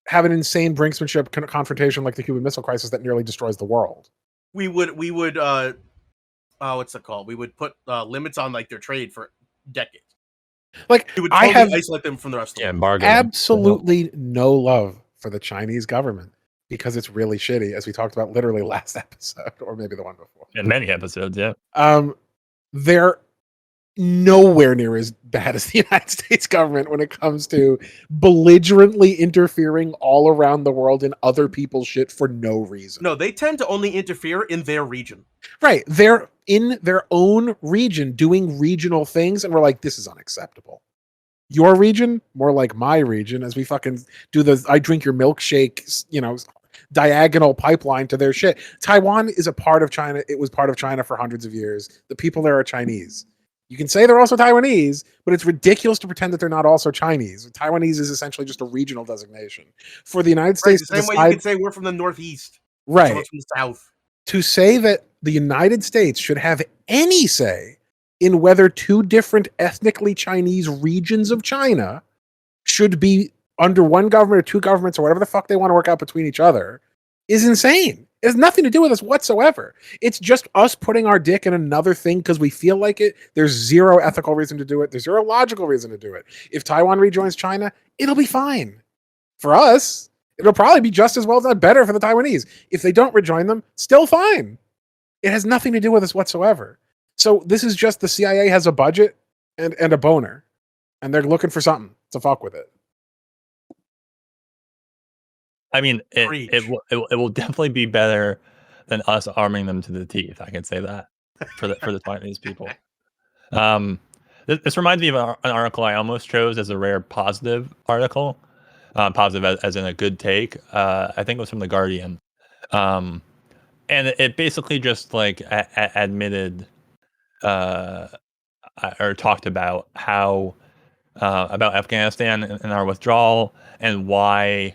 have an insane brinksmanship confrontation like the Cuban Missile Crisis that nearly destroys the world. We would what's it called? We would put limits on like their trade for decades. Like, We would I totally have isolate them from the rest of the world. Embargo. absolutely no love for the Chinese government because it's really shitty, as we talked about literally last episode, or maybe the one before. In many episodes, yeah. Their nowhere near as bad as the United States government when it comes to belligerently interfering all around the world in other people's shit for no reason. No, they tend to only interfere in their region. Right. They're in their own region doing regional things, and we're like, this is unacceptable. Your region, more like my region, as we fucking do the I drink your milkshake, diagonal pipeline to their shit. Taiwan is a part of China. It was part of China for hundreds of years. The people there are Chinese. You can say they're also Taiwanese, but it's ridiculous to pretend that they're not also Chinese. Taiwanese is essentially just a regional designation. For the United States, the same way you could say we're from the Northeast. Right. Someone's from the South. To say that the United States should have any say in whether two different ethnically Chinese regions of China should be under one government or two governments or whatever the fuck they want to work out between each other is insane. It has nothing to do with us whatsoever. It's just us putting our dick in another thing because we feel like it. There's zero ethical reason to do it. There's zero logical reason to do it. If Taiwan rejoins China, it'll be fine. For us, it'll probably be just as well, if not better, for the Taiwanese. If they don't rejoin them, still fine. It has nothing to do with us whatsoever. So this is just the CIA has a budget and a boner, and they're looking for something to fuck with it. I mean, it will definitely be better than us arming them to the teeth. I can say that for the Taiwanese people. This reminds me of an article I almost chose as a rare positive article. Positive as in a good take. I think it was from The Guardian. And it basically just like admitted or talked about how about Afghanistan and our withdrawal and why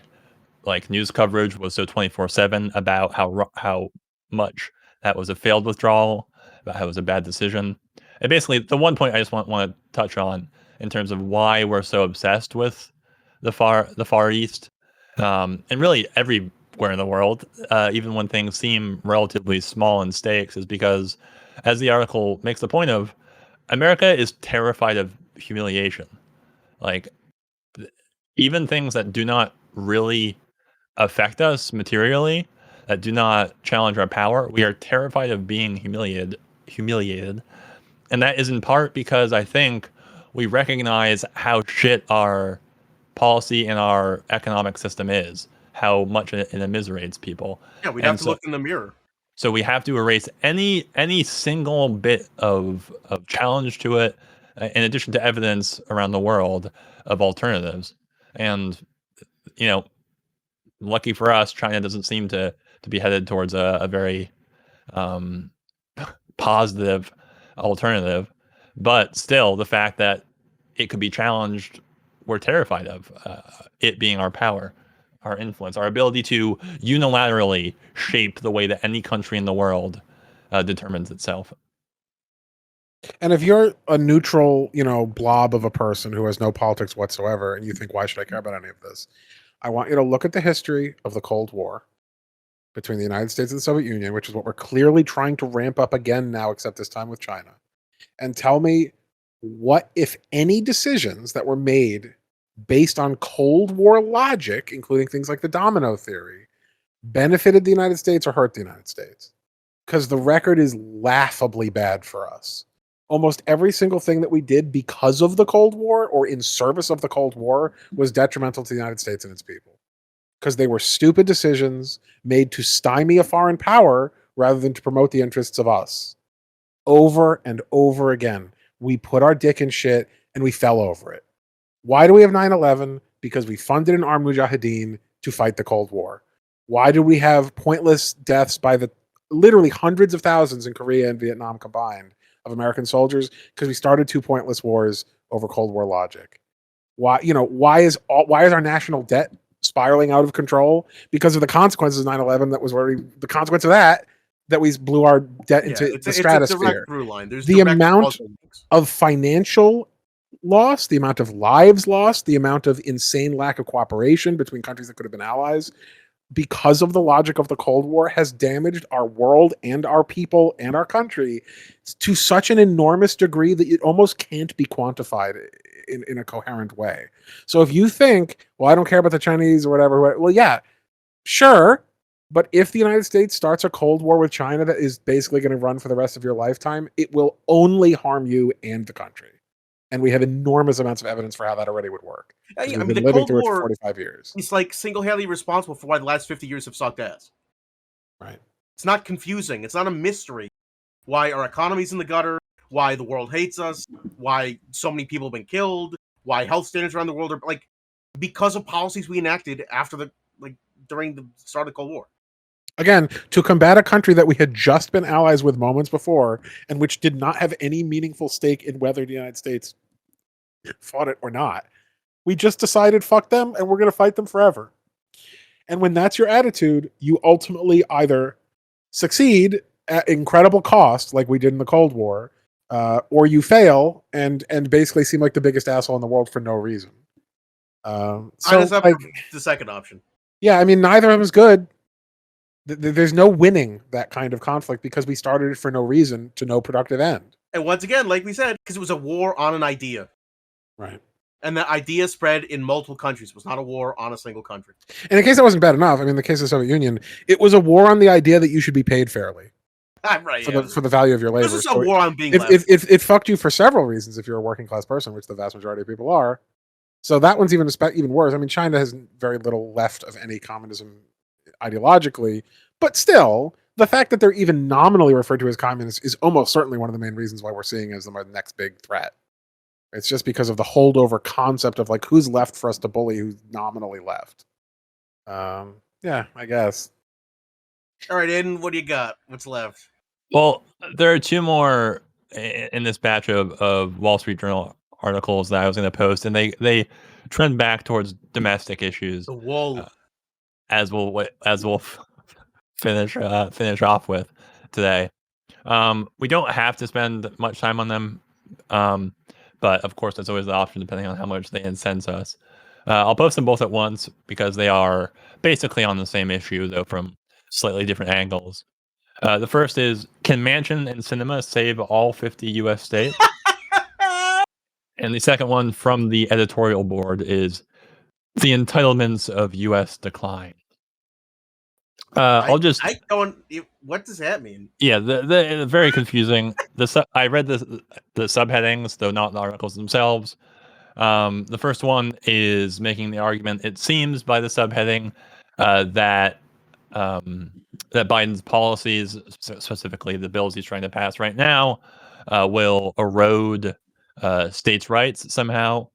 like news coverage was so 24/7 about how much that was a failed withdrawal, about how it was a bad decision. And basically, the one point I just want to touch on in terms of why we're so obsessed with the Far East, and really everywhere in the world, even when things seem relatively small in stakes, is because, as the article makes the point of, America is terrified of humiliation. Like, even things that do not really affect us materially, that do not challenge our power, we are terrified of being humiliated. And that is in part because I think we recognize how shit our policy and our economic system is, how much it immiserates people. Yeah, we'd have to look in the mirror. So we have to erase any single bit of challenge to it, in addition to evidence around the world of alternatives. And, lucky for us, China doesn't seem to be headed towards a very positive alternative. But still, the fact that it could be challenged, we're terrified of it being our power, our influence, our ability to unilaterally shape the way that any country in the world determines itself. And if you're a neutral, blob of a person who has no politics whatsoever, and you think, why should I care about any of this? I want you to look at the history of the Cold War between the United States and the Soviet Union, which is what we're clearly trying to ramp up again now, except this time with China. And tell me what, if any, decisions that were made based on Cold War logic, including things like the domino theory, benefited the United States or hurt the United States. Because the record is laughably bad for us. Almost every single thing that we did because of the Cold War or in service of the Cold War was detrimental to the United States and its people. Because they were stupid decisions made to stymie a foreign power rather than to promote the interests of us. Over and over again, we put our dick in shit and we fell over it. Why do we have 9/11? Because we funded an armed mujahideen to fight the Cold War. Why do we have pointless deaths by the literally hundreds of thousands in Korea and Vietnam combined of American soldiers? Because we started two pointless wars over Cold War logic. Why is our national debt spiraling out of control? Because of the consequences of 9/11. That was the consequence of that we blew our debt into the stratosphere. It's a direct through line. There's the amount of financial loss, the amount of lives lost, the amount of insane lack of cooperation between countries that could have been allies because of the logic of the Cold War has damaged our world and our people and our country to such an enormous degree that it almost can't be quantified in a coherent way. So if you think, well, I don't care about the Chinese or whatever, well, yeah, sure, But if the United States starts a Cold War with China that is basically going to run for the rest of your lifetime, it will only harm you and the country. And we have enormous amounts of evidence for how that already would work. I We've mean, been the living Cold through it for War 45 years. is like single-handedly responsible for why the last 50 years have sucked ass. Right. It's not confusing. It's not a mystery. Why our economy's in the gutter, why the world hates us, why so many people have been killed, why health standards around the world are like because of policies we enacted during the start of the Cold War. Again, to combat a country that we had just been allies with moments before and which did not have any meaningful stake in whether the United States fought it or not. We just decided, fuck them, and we're going to fight them forever. And when that's your attitude, you ultimately either succeed at incredible cost, like we did in the Cold War, or you fail and basically seem like the biggest asshole in the world for no reason. So, like, the second option. Yeah, I mean, neither of them is good. There's no winning that kind of conflict because we started it for no reason to no productive end. And once again, like we said, because it was a war on an idea. Right. And the idea spread in multiple countries. It was not a war on a single country. And in case that wasn't bad enough, I mean, in the case of the Soviet Union, it was a war on the idea that you should be paid fairly. Right, for the value of your labor. This is a war on being left. It fucked you for several reasons if you're a working class person, which the vast majority of people are. So that one's even worse. I mean, China has very little left of any communism ideologically, but still, the fact that they're even nominally referred to as communists is almost certainly one of the main reasons why we're seeing as the next big threat. It's just because of the holdover concept of like who's left for us to bully, who's nominally left. Yeah, I guess. All right, Aiden, what do you got? What's left? Well, there are two more in this batch of Wall Street Journal articles that I was going to post, and they trend back towards domestic issues. The wool, as we'll finish off with today. We don't have to spend much time on them, but of course, that's always the option depending on how much they incense us. I'll post them both at once because they are basically on the same issue, though from slightly different angles. The first is, can Manchin and Cinema save all 50 U.S. states? And the second one from the editorial board is, the entitlements of U.S. decline. What does that mean? Yeah, the very confusing. I read the subheadings, though not the articles themselves. The first one is making the argument, it seems by the subheading, that Biden's policies, specifically the bills he's trying to pass right now, will erode states' rights somehow.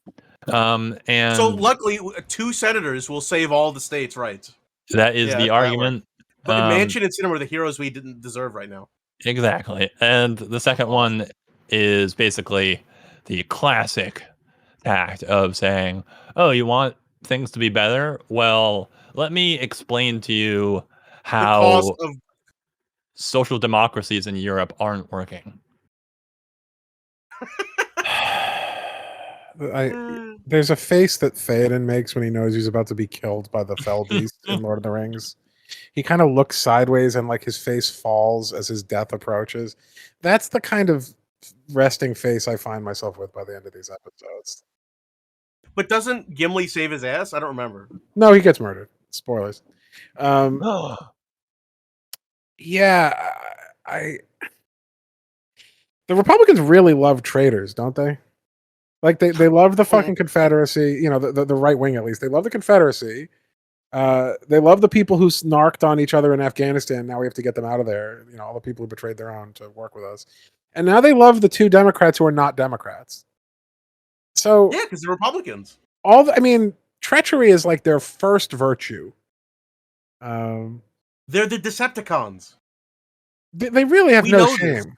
And so luckily, 2 senators will save all the states' rights. That is the argument. But Manchin and Cinema are the heroes we didn't deserve right now. Exactly. And the second one is basically the classic act of saying, oh, you want things to be better? Well, let me explain to you how social democracies in Europe aren't working. There's a face that Theoden makes when he knows he's about to be killed by the Fell Beast in Lord of the Rings. He kind of looks sideways and like his face falls as his death approaches. That's the kind of resting face I find myself with by the end of these episodes. But doesn't Gimli save his ass? I don't remember. No, he gets murdered. Spoilers. Yeah, the Republicans really love traitors, don't they? Like they love the fucking Confederacy, you know, the right wing at least. They love the Confederacy. They love the people who snarked on each other in Afghanistan. Now we have to get them out of there. You know, all the people who betrayed their own to work with us. And now they love the 2 Democrats who are not Democrats. So yeah, because they're Republicans. Treachery is like their first virtue. They're the Decepticons. They really have no shame.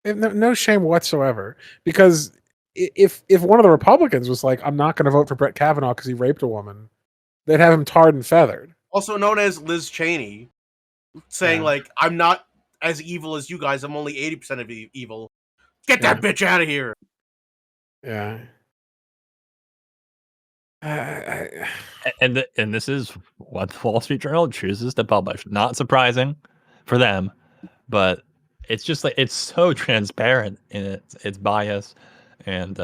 They have no shame whatsoever. Because if one of the Republicans was like, I'm not going to vote for Brett Kavanaugh because he raped a woman, they'd have him tarred and feathered. Also known as Liz Cheney, saying like, I'm not as evil as you guys. I'm only 80% of evil. Get that bitch out of here. Yeah. And this is what the Wall Street Journal chooses to publish. Not surprising for them, but it's just like it's so transparent in its bias and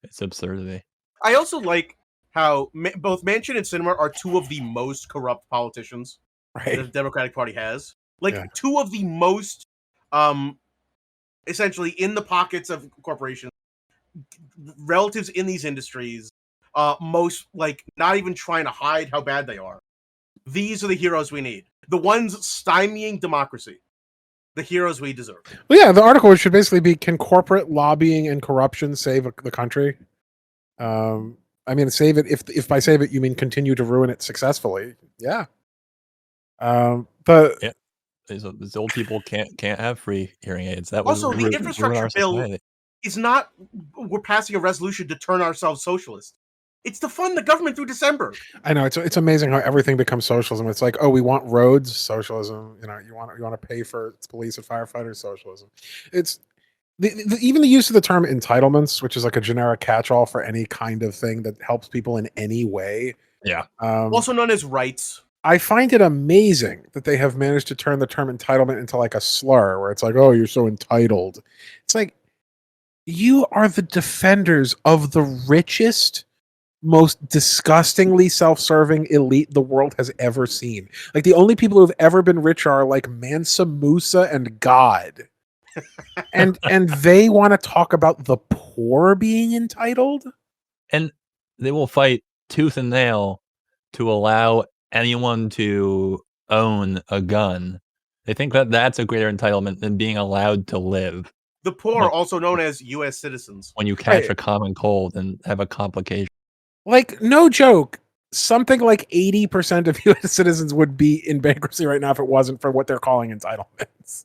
its absurdity. I also like how both Manchin and Sinema are 2 of the most corrupt politicians. Right. the Democratic Party has. Like Yeah. two of the most essentially in the pockets of corporations, relatives in these industries, most like not even trying to hide how bad they are. These are the heroes we need. The ones stymieing democracy. The heroes we deserve. Well, yeah, the article should basically be: can corporate lobbying and corruption save the country? I mean, save it if by save it you mean continue to ruin it successfully. Yeah. But Yeah. These old people can't have free hearing aids. That would Also, the ruin infrastructure our bill society. is not we're passing a resolution to turn ourselves socialist. It's to fund the government through December. I know it's amazing how everything becomes socialism. It's like, oh, we want roads, socialism. You know, you want to pay for police and firefighters, socialism. It's even the use of the term entitlements, which is like a generic catch-all for any kind of thing that helps people in any way. Yeah. Also known as rights. I find it amazing that they have managed to turn the term entitlement into like a slur, where it's like, oh, you're so entitled. It's like, you are the defenders of the richest, most disgustingly self-serving elite the world has ever seen. Like, the only people who've ever been rich are like Mansa Musa and God. and they want to talk about the poor being entitled? And they will fight tooth and nail to allow anyone to own a gun. They think that that's a greater entitlement than being allowed to live. The poor, Like- also known as U.S. citizens. When you catch Right. a common cold and have a complication. Like, no joke, something like 80% of US citizens would be in bankruptcy right now if it wasn't for what they're calling entitlements.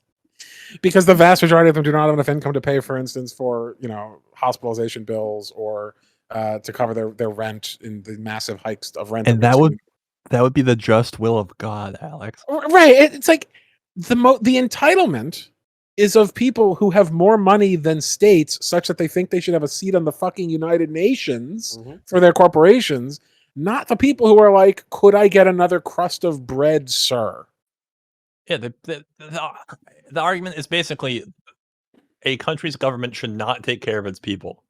Because the vast majority of them do not have enough income to pay, for instance, for, you know, hospitalization bills or to cover their rent in the massive hikes of rent. And that would be the just will of God, Alex. Right. It's like the entitlement is of people who have more money than states, such that they think they should have a seat on the fucking United Nations for their corporations, not the people who are like, could I get another crust of bread, sir? Yeah, the argument is basically a country's government should not take care of its people.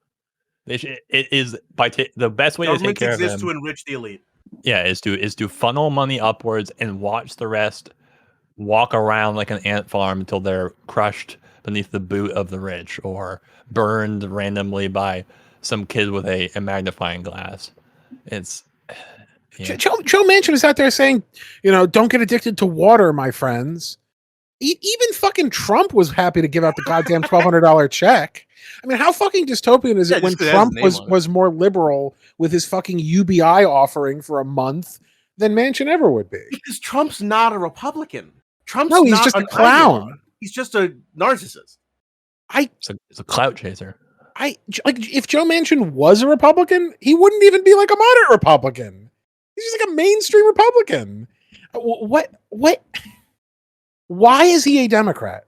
They should, it is the best way to take Governments care of them. exist to enrich the elite. Yeah, is to funnel money upwards and watch the rest walk around like an ant farm until they're crushed beneath the boot of the rich or burned randomly by some kid with a magnifying glass. It's yeah. Joe Manchin is out there saying, you know, don't get addicted to water, my friends. Even fucking Trump was happy to give out the goddamn $1,200 check. I mean, how fucking dystopian is it when Trump was more liberal with his fucking UBI offering for a month than Manchin ever would be? Because Trump's not a Republican. No, he's just a clown. He's just a narcissist. It's a clout chaser. Like, if Joe Manchin was a Republican, he wouldn't even be like a moderate Republican. He's just like a mainstream Republican. What? Why is he a Democrat?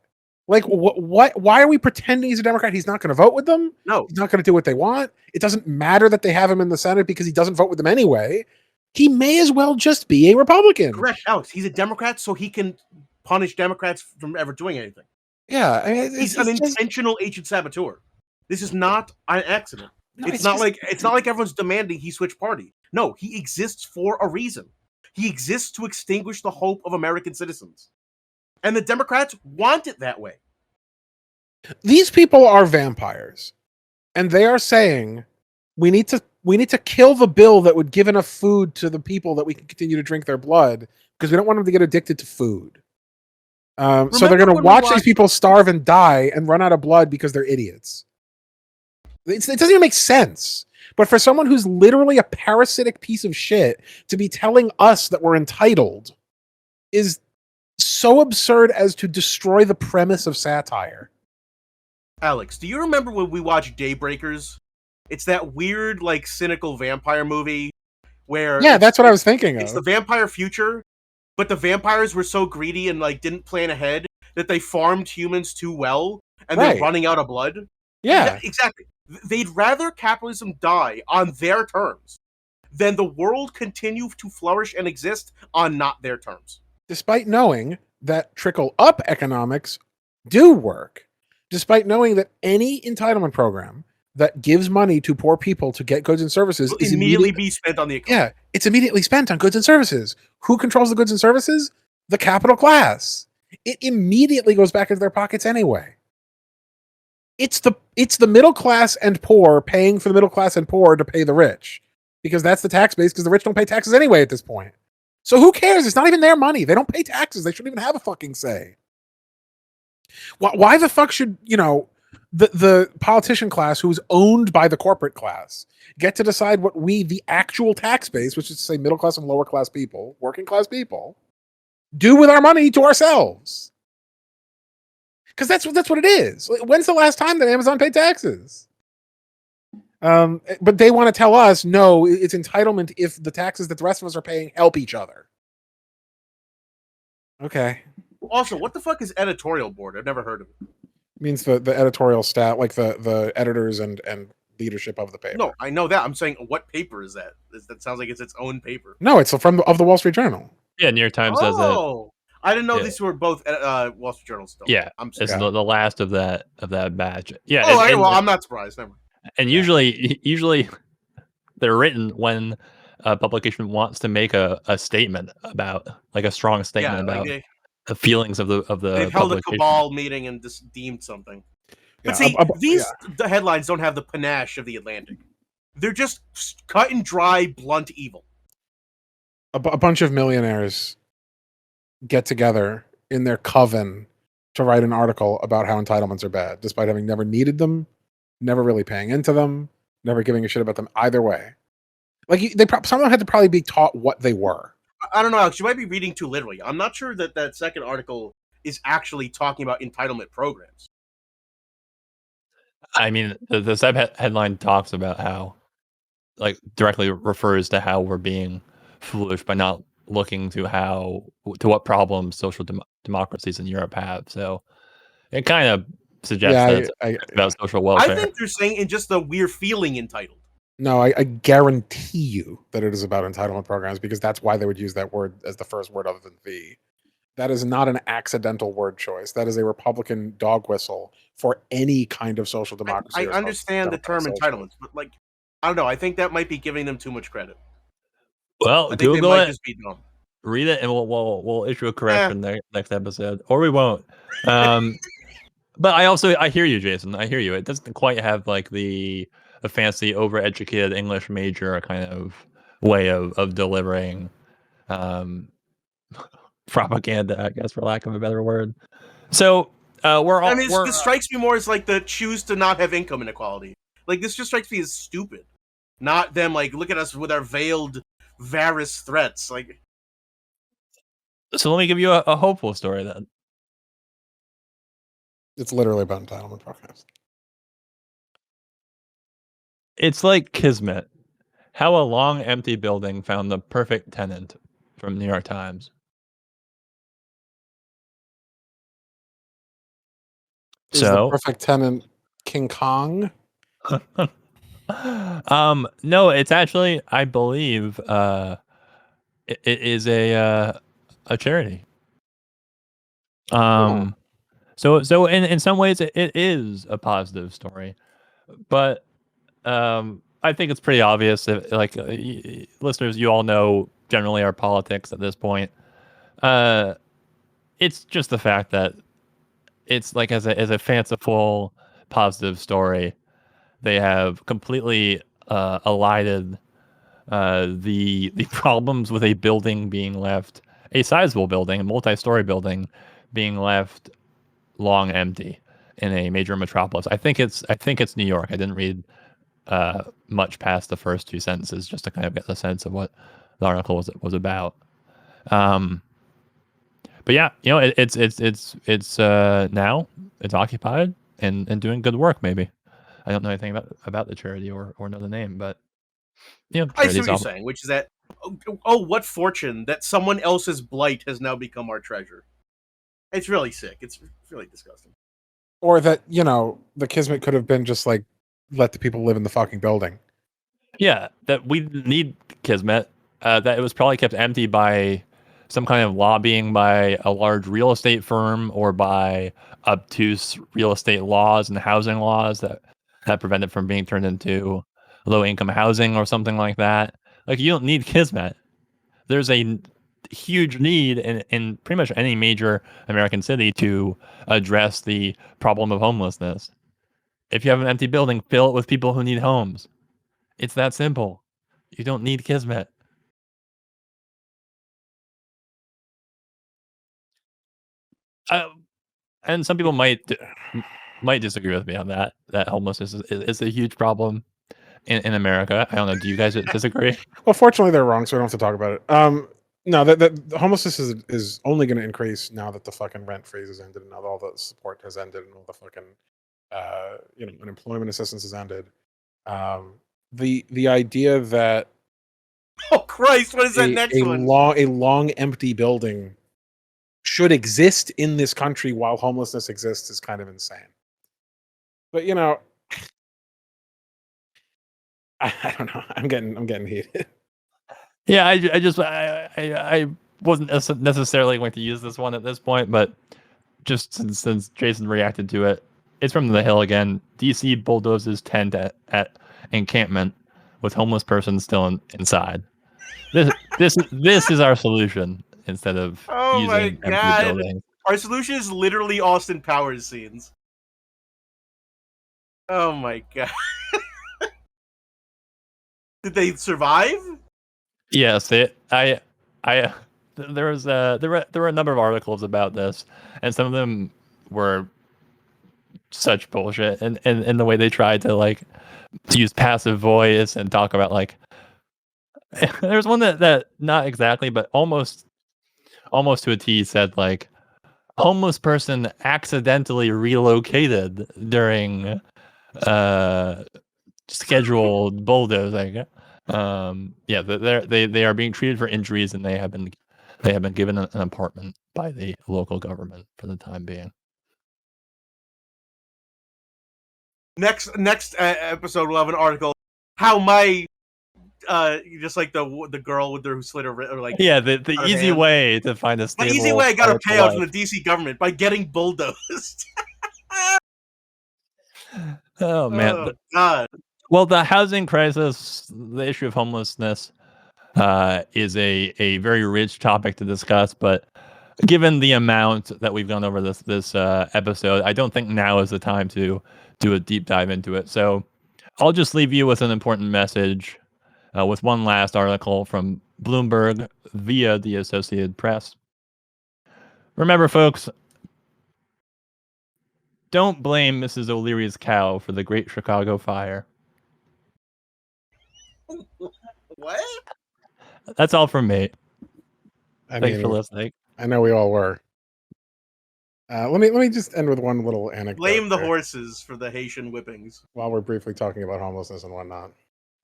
Like, what? Why are we pretending he's a Democrat? He's not going to vote with them. No, he's not going to do what they want. It doesn't matter that they have him in the Senate because he doesn't vote with them anyway. He may as well just be a Republican. Correct, Alex. He's a Democrat, so he can punish Democrats from ever doing anything. Yeah, I mean, he's an intentional agent saboteur. This is not an accident. No, it's not like everyone's demanding he switch party. No, he exists for a reason. He exists to extinguish the hope of American citizens. And the Democrats want it that way. These people are vampires. And they are saying we need to kill the bill that would give enough food to the people that we can continue to drink their blood, because we don't want them to get addicted to food. So they're going to watch these people starve and die and run out of blood because they're idiots. It doesn't even make sense. But for someone who's literally a parasitic piece of shit to be telling us that we're entitled is so absurd as to destroy the premise of satire. Alex, do you remember when we watched Daybreakers? It's that weird, like, cynical vampire movie where... Yeah, that's what I was thinking of. It's the vampire future, but the vampires were so greedy and, like, didn't plan ahead that they farmed humans too well, and they're running out of blood. Yeah, exactly. They'd rather capitalism die on their terms than the world continue to flourish and exist on not their terms. Despite knowing that trickle-up economics do work. Despite knowing that any entitlement program that gives money to poor people to get goods and services is immediately be spent on the economy. Yeah, it's immediately spent on goods and services. Who controls the goods and services? the capital class. It immediately goes back into their pockets anyway. It's the middle class and poor paying for the middle class and poor to pay the rich, because that's the tax base, because the rich don't pay taxes anyway at this point. So who cares? It's not even their money. They don't pay taxes. They shouldn't even have a fucking say. Why the fuck should, the politician class, who's owned by the corporate class, get to decide what we, the actual tax base, which is to say middle class and lower class people, working class people, do with our money to ourselves? Because that's what it is. When's the last time that Amazon paid taxes? But they want to tell us, no, it's entitlement if the taxes that the rest of us are paying help each other. Okay. Also, what the fuck is editorial board? I've never heard of it. It means the editorial staff, like the editors and leadership of the paper. No, I know that. I'm saying, what paper is that? That sounds like it's its own paper. No, it's from the Wall Street Journal. Yeah, New York Times does that. I didn't know Yeah. these were both Wall Street Journal stuff. Yeah, I'm it's sorry. the last of that batch. Yeah. I'm not surprised. Never. And usually they're written when a publication wants to make a statement about, like, a strong statement about the feelings of the they've held a publication. cabal meeting and just deemed something. But the headlines don't have the panache of the Atlantic. They're just cut and dry, blunt evil. A bunch of millionaires get together in their coven to write an article about how entitlements are bad, despite having never needed them, never really paying into them, never giving a shit about them either way. Like, some of them had to probably be taught what they were. I don't know, Alex. You might be reading too literally. I'm not sure that second article is actually talking about entitlement programs. I mean, the headline talks about how, like, directly refers to how we're being foolish by not looking to what problems social democracies in Europe have. So it kind of suggests that it's about social welfare. I think they're saying in just the we're feeling entitled. No, I guarantee you that it is about entitlement programs, because that's why they would use that word as the first word other than the. That is not an accidental word choice. That is a Republican dog whistle for any kind of social democracy. I understand the term entitlements, but, like, I don't know. I think that might be giving them too much credit. Well, I think Google they might it, just be dumb. read it, and we'll issue a correction next episode, or we won't. But I hear you, Jason. I hear you. It doesn't quite have, like, the fancy, overeducated English major kind of way of delivering propaganda, I guess, for lack of a better word. So this strikes me more as like the choose to not have income inequality. Like, this just strikes me as stupid, not them. Like, look at us with our veiled, various threats. Like, so let me give you a hopeful story then. It's literally about entitlement programs. It's like Kismet, how a long empty building found the perfect tenant, from New York Times. Is the perfect tenant King Kong? No, it's actually, I believe, it is a charity. So in some ways it is a positive story, but I think it's pretty obvious that, like, listeners, you all know generally our politics at this point. It's just the fact that it's, like, as a fanciful positive story, they have completely elided the problems with a building being left, a sizable building, a multi-story building being left long empty in a major metropolis. I think it's New York. I didn't read much past the first two sentences just to kind of get the sense of what the article was about. But yeah, it's now it's occupied and doing good work. Maybe I don't know anything about the charity or know the name, but I see what you're saying, which is that what fortune that someone else's blight has now become our treasure. It's really sick. It's really disgusting. Or that, the Kismet could have been just like, let the people live in the fucking building. Yeah, that we need Kismet. That it was probably kept empty by some kind of lobbying by a large real estate firm or by obtuse real estate laws and housing laws that prevent it from being turned into low income housing or something like that. Like, you don't need Kismet. There's a huge need in pretty much any major American city to address the problem of homelessness. If you have an empty building, fill it with people who need homes. It's that simple. You don't need Kismet. And some people might disagree with me on that. That homelessness is a huge problem in America. I don't know. Do you guys disagree? Well, fortunately, they're wrong, so we don't have to talk about it. No, that the homelessness is only going to increase now that the fucking rent freeze has ended and now all the support has ended and all the fucking unemployment assistance has ended. The idea that Oh Christ! What is that next one? a long empty building should exist in this country while homelessness exists is kind of insane. But I don't know. I'm getting heated. Yeah, I wasn't necessarily going to use this one at this point, but just since Jason reacted to it, it's from The Hill again. DC bulldozes tent at encampment with homeless persons still inside. This is our solution instead of using empty buildings. Our solution is literally Austin Powers scenes. Oh my god. Did they survive? Yes, there were a number of articles about this, and some of them were such bullshit, and the way they tried to like use passive voice and talk about like there's one that not exactly but almost to a T said like homeless person accidentally relocated during scheduled bulldozing. Yeah, they are being treated for injuries and they have been given an apartment by the local government for the time being. Next episode we'll have an article how my just like the girl with her who slit her or like the easy hand. way to find a stable. The easy way I got a payout from the DC government by getting bulldozed. Oh man, oh, God. Well, the housing crisis, the issue of homelessness, is a very rich topic to discuss. But given the amount that we've gone over this episode, I don't think now is the time to do a deep dive into it. So I'll just leave you with an important message, with one last article from Bloomberg via the Associated Press. Remember, folks, don't blame Mrs. O'Leary's cow for the Great Chicago Fire. What? That's all from me. Thanks for listening. I know we all were. Let me just end with one little anecdote. Blame the horses for the Haitian whippings. While we're briefly talking about homelessness and whatnot,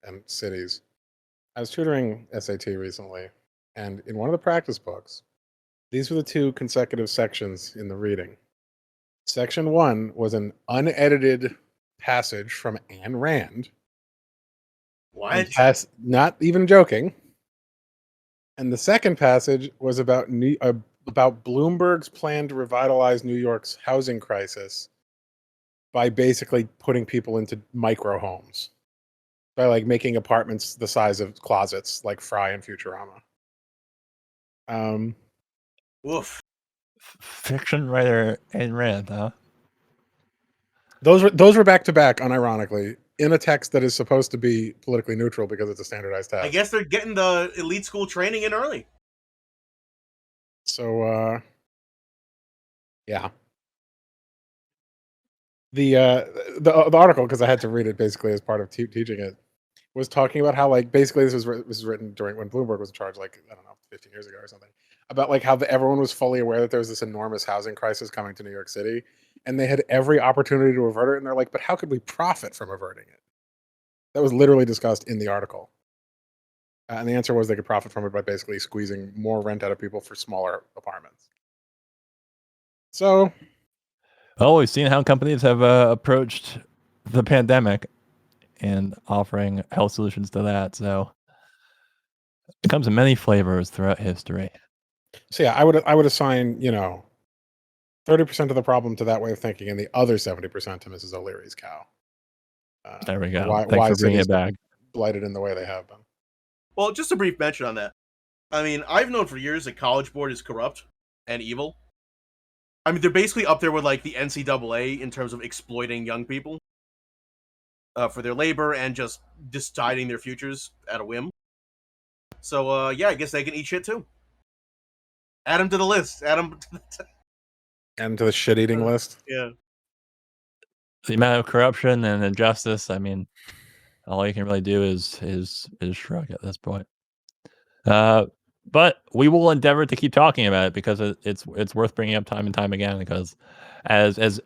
and cities, I was tutoring SAT recently, and in one of the practice books, these were the two consecutive sections in the reading. Section 1 was an unedited passage from Ayn Rand. What? Not even joking. And the second passage was about Bloomberg's plan to revitalize New York's housing crisis by basically putting people into micro homes, by like making apartments the size of closets, like Fry and Futurama. Woof. Fiction writer Ayn Rand, huh? Those were back to back, unironically, in a text that is supposed to be politically neutral because it's a standardized test. I guess they're getting the elite school training in early. So, yeah. The article, because I had to read it basically as part of teaching it, was talking about how like basically this was written during when Bloomberg was in charge, like I don't know, 15 years ago or something, about like how everyone was fully aware that there was this enormous housing crisis coming to New York City, and they had every opportunity to avert it, and they're like, but how could we profit from averting it? That was literally discussed in the article, and the answer was they could profit from it by basically squeezing more rent out of people for smaller apartments. So, well, we've seen how companies have approached the pandemic and offering health solutions to that. So it comes in many flavors throughout history. So yeah, I would assign 30% of the problem to that way of thinking, and the other 70% to Mrs. O'Leary's cow. There we go. Why Thanks for bringing it back. Blighted in the way they have been. Well, just a brief mention on that. I mean, I've known for years that College Board is corrupt and evil. I mean, they're basically up there with like the NCAA in terms of exploiting young people for their labor and just deciding their futures at a whim. So, yeah, I guess they can eat shit too. Add them to the list. Add them. And to the shit-eating list. Yeah. The amount of corruption and injustice, I mean, all you can really do is shrug at this point. But we will endeavor to keep talking about it because it's worth bringing up time and time again. Because as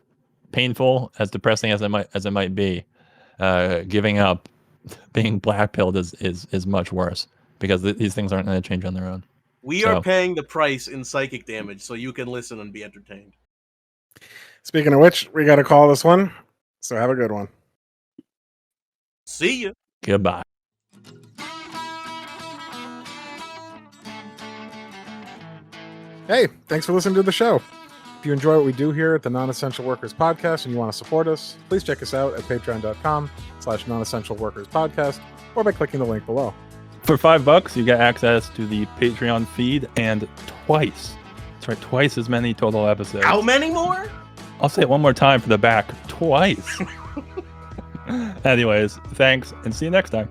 painful, as depressing as it might be, giving up, being blackpilled is much worse because these things aren't going to change on their own. We are paying the price in psychic damage, so you can listen and be entertained. Speaking of which, we got to call this one. So have a good one. See ya. Goodbye. Hey, thanks for listening to the show. If you enjoy what we do here at the Non-Essential Workers Podcast and you want to support us, please check us out at patreon.com/non-essential-workers-podcast or by clicking the link below. For $5, you get access to the Patreon feed and twice as many total episodes. How many more? I'll say it one more time for the back. Twice. Anyways, thanks and see you next time.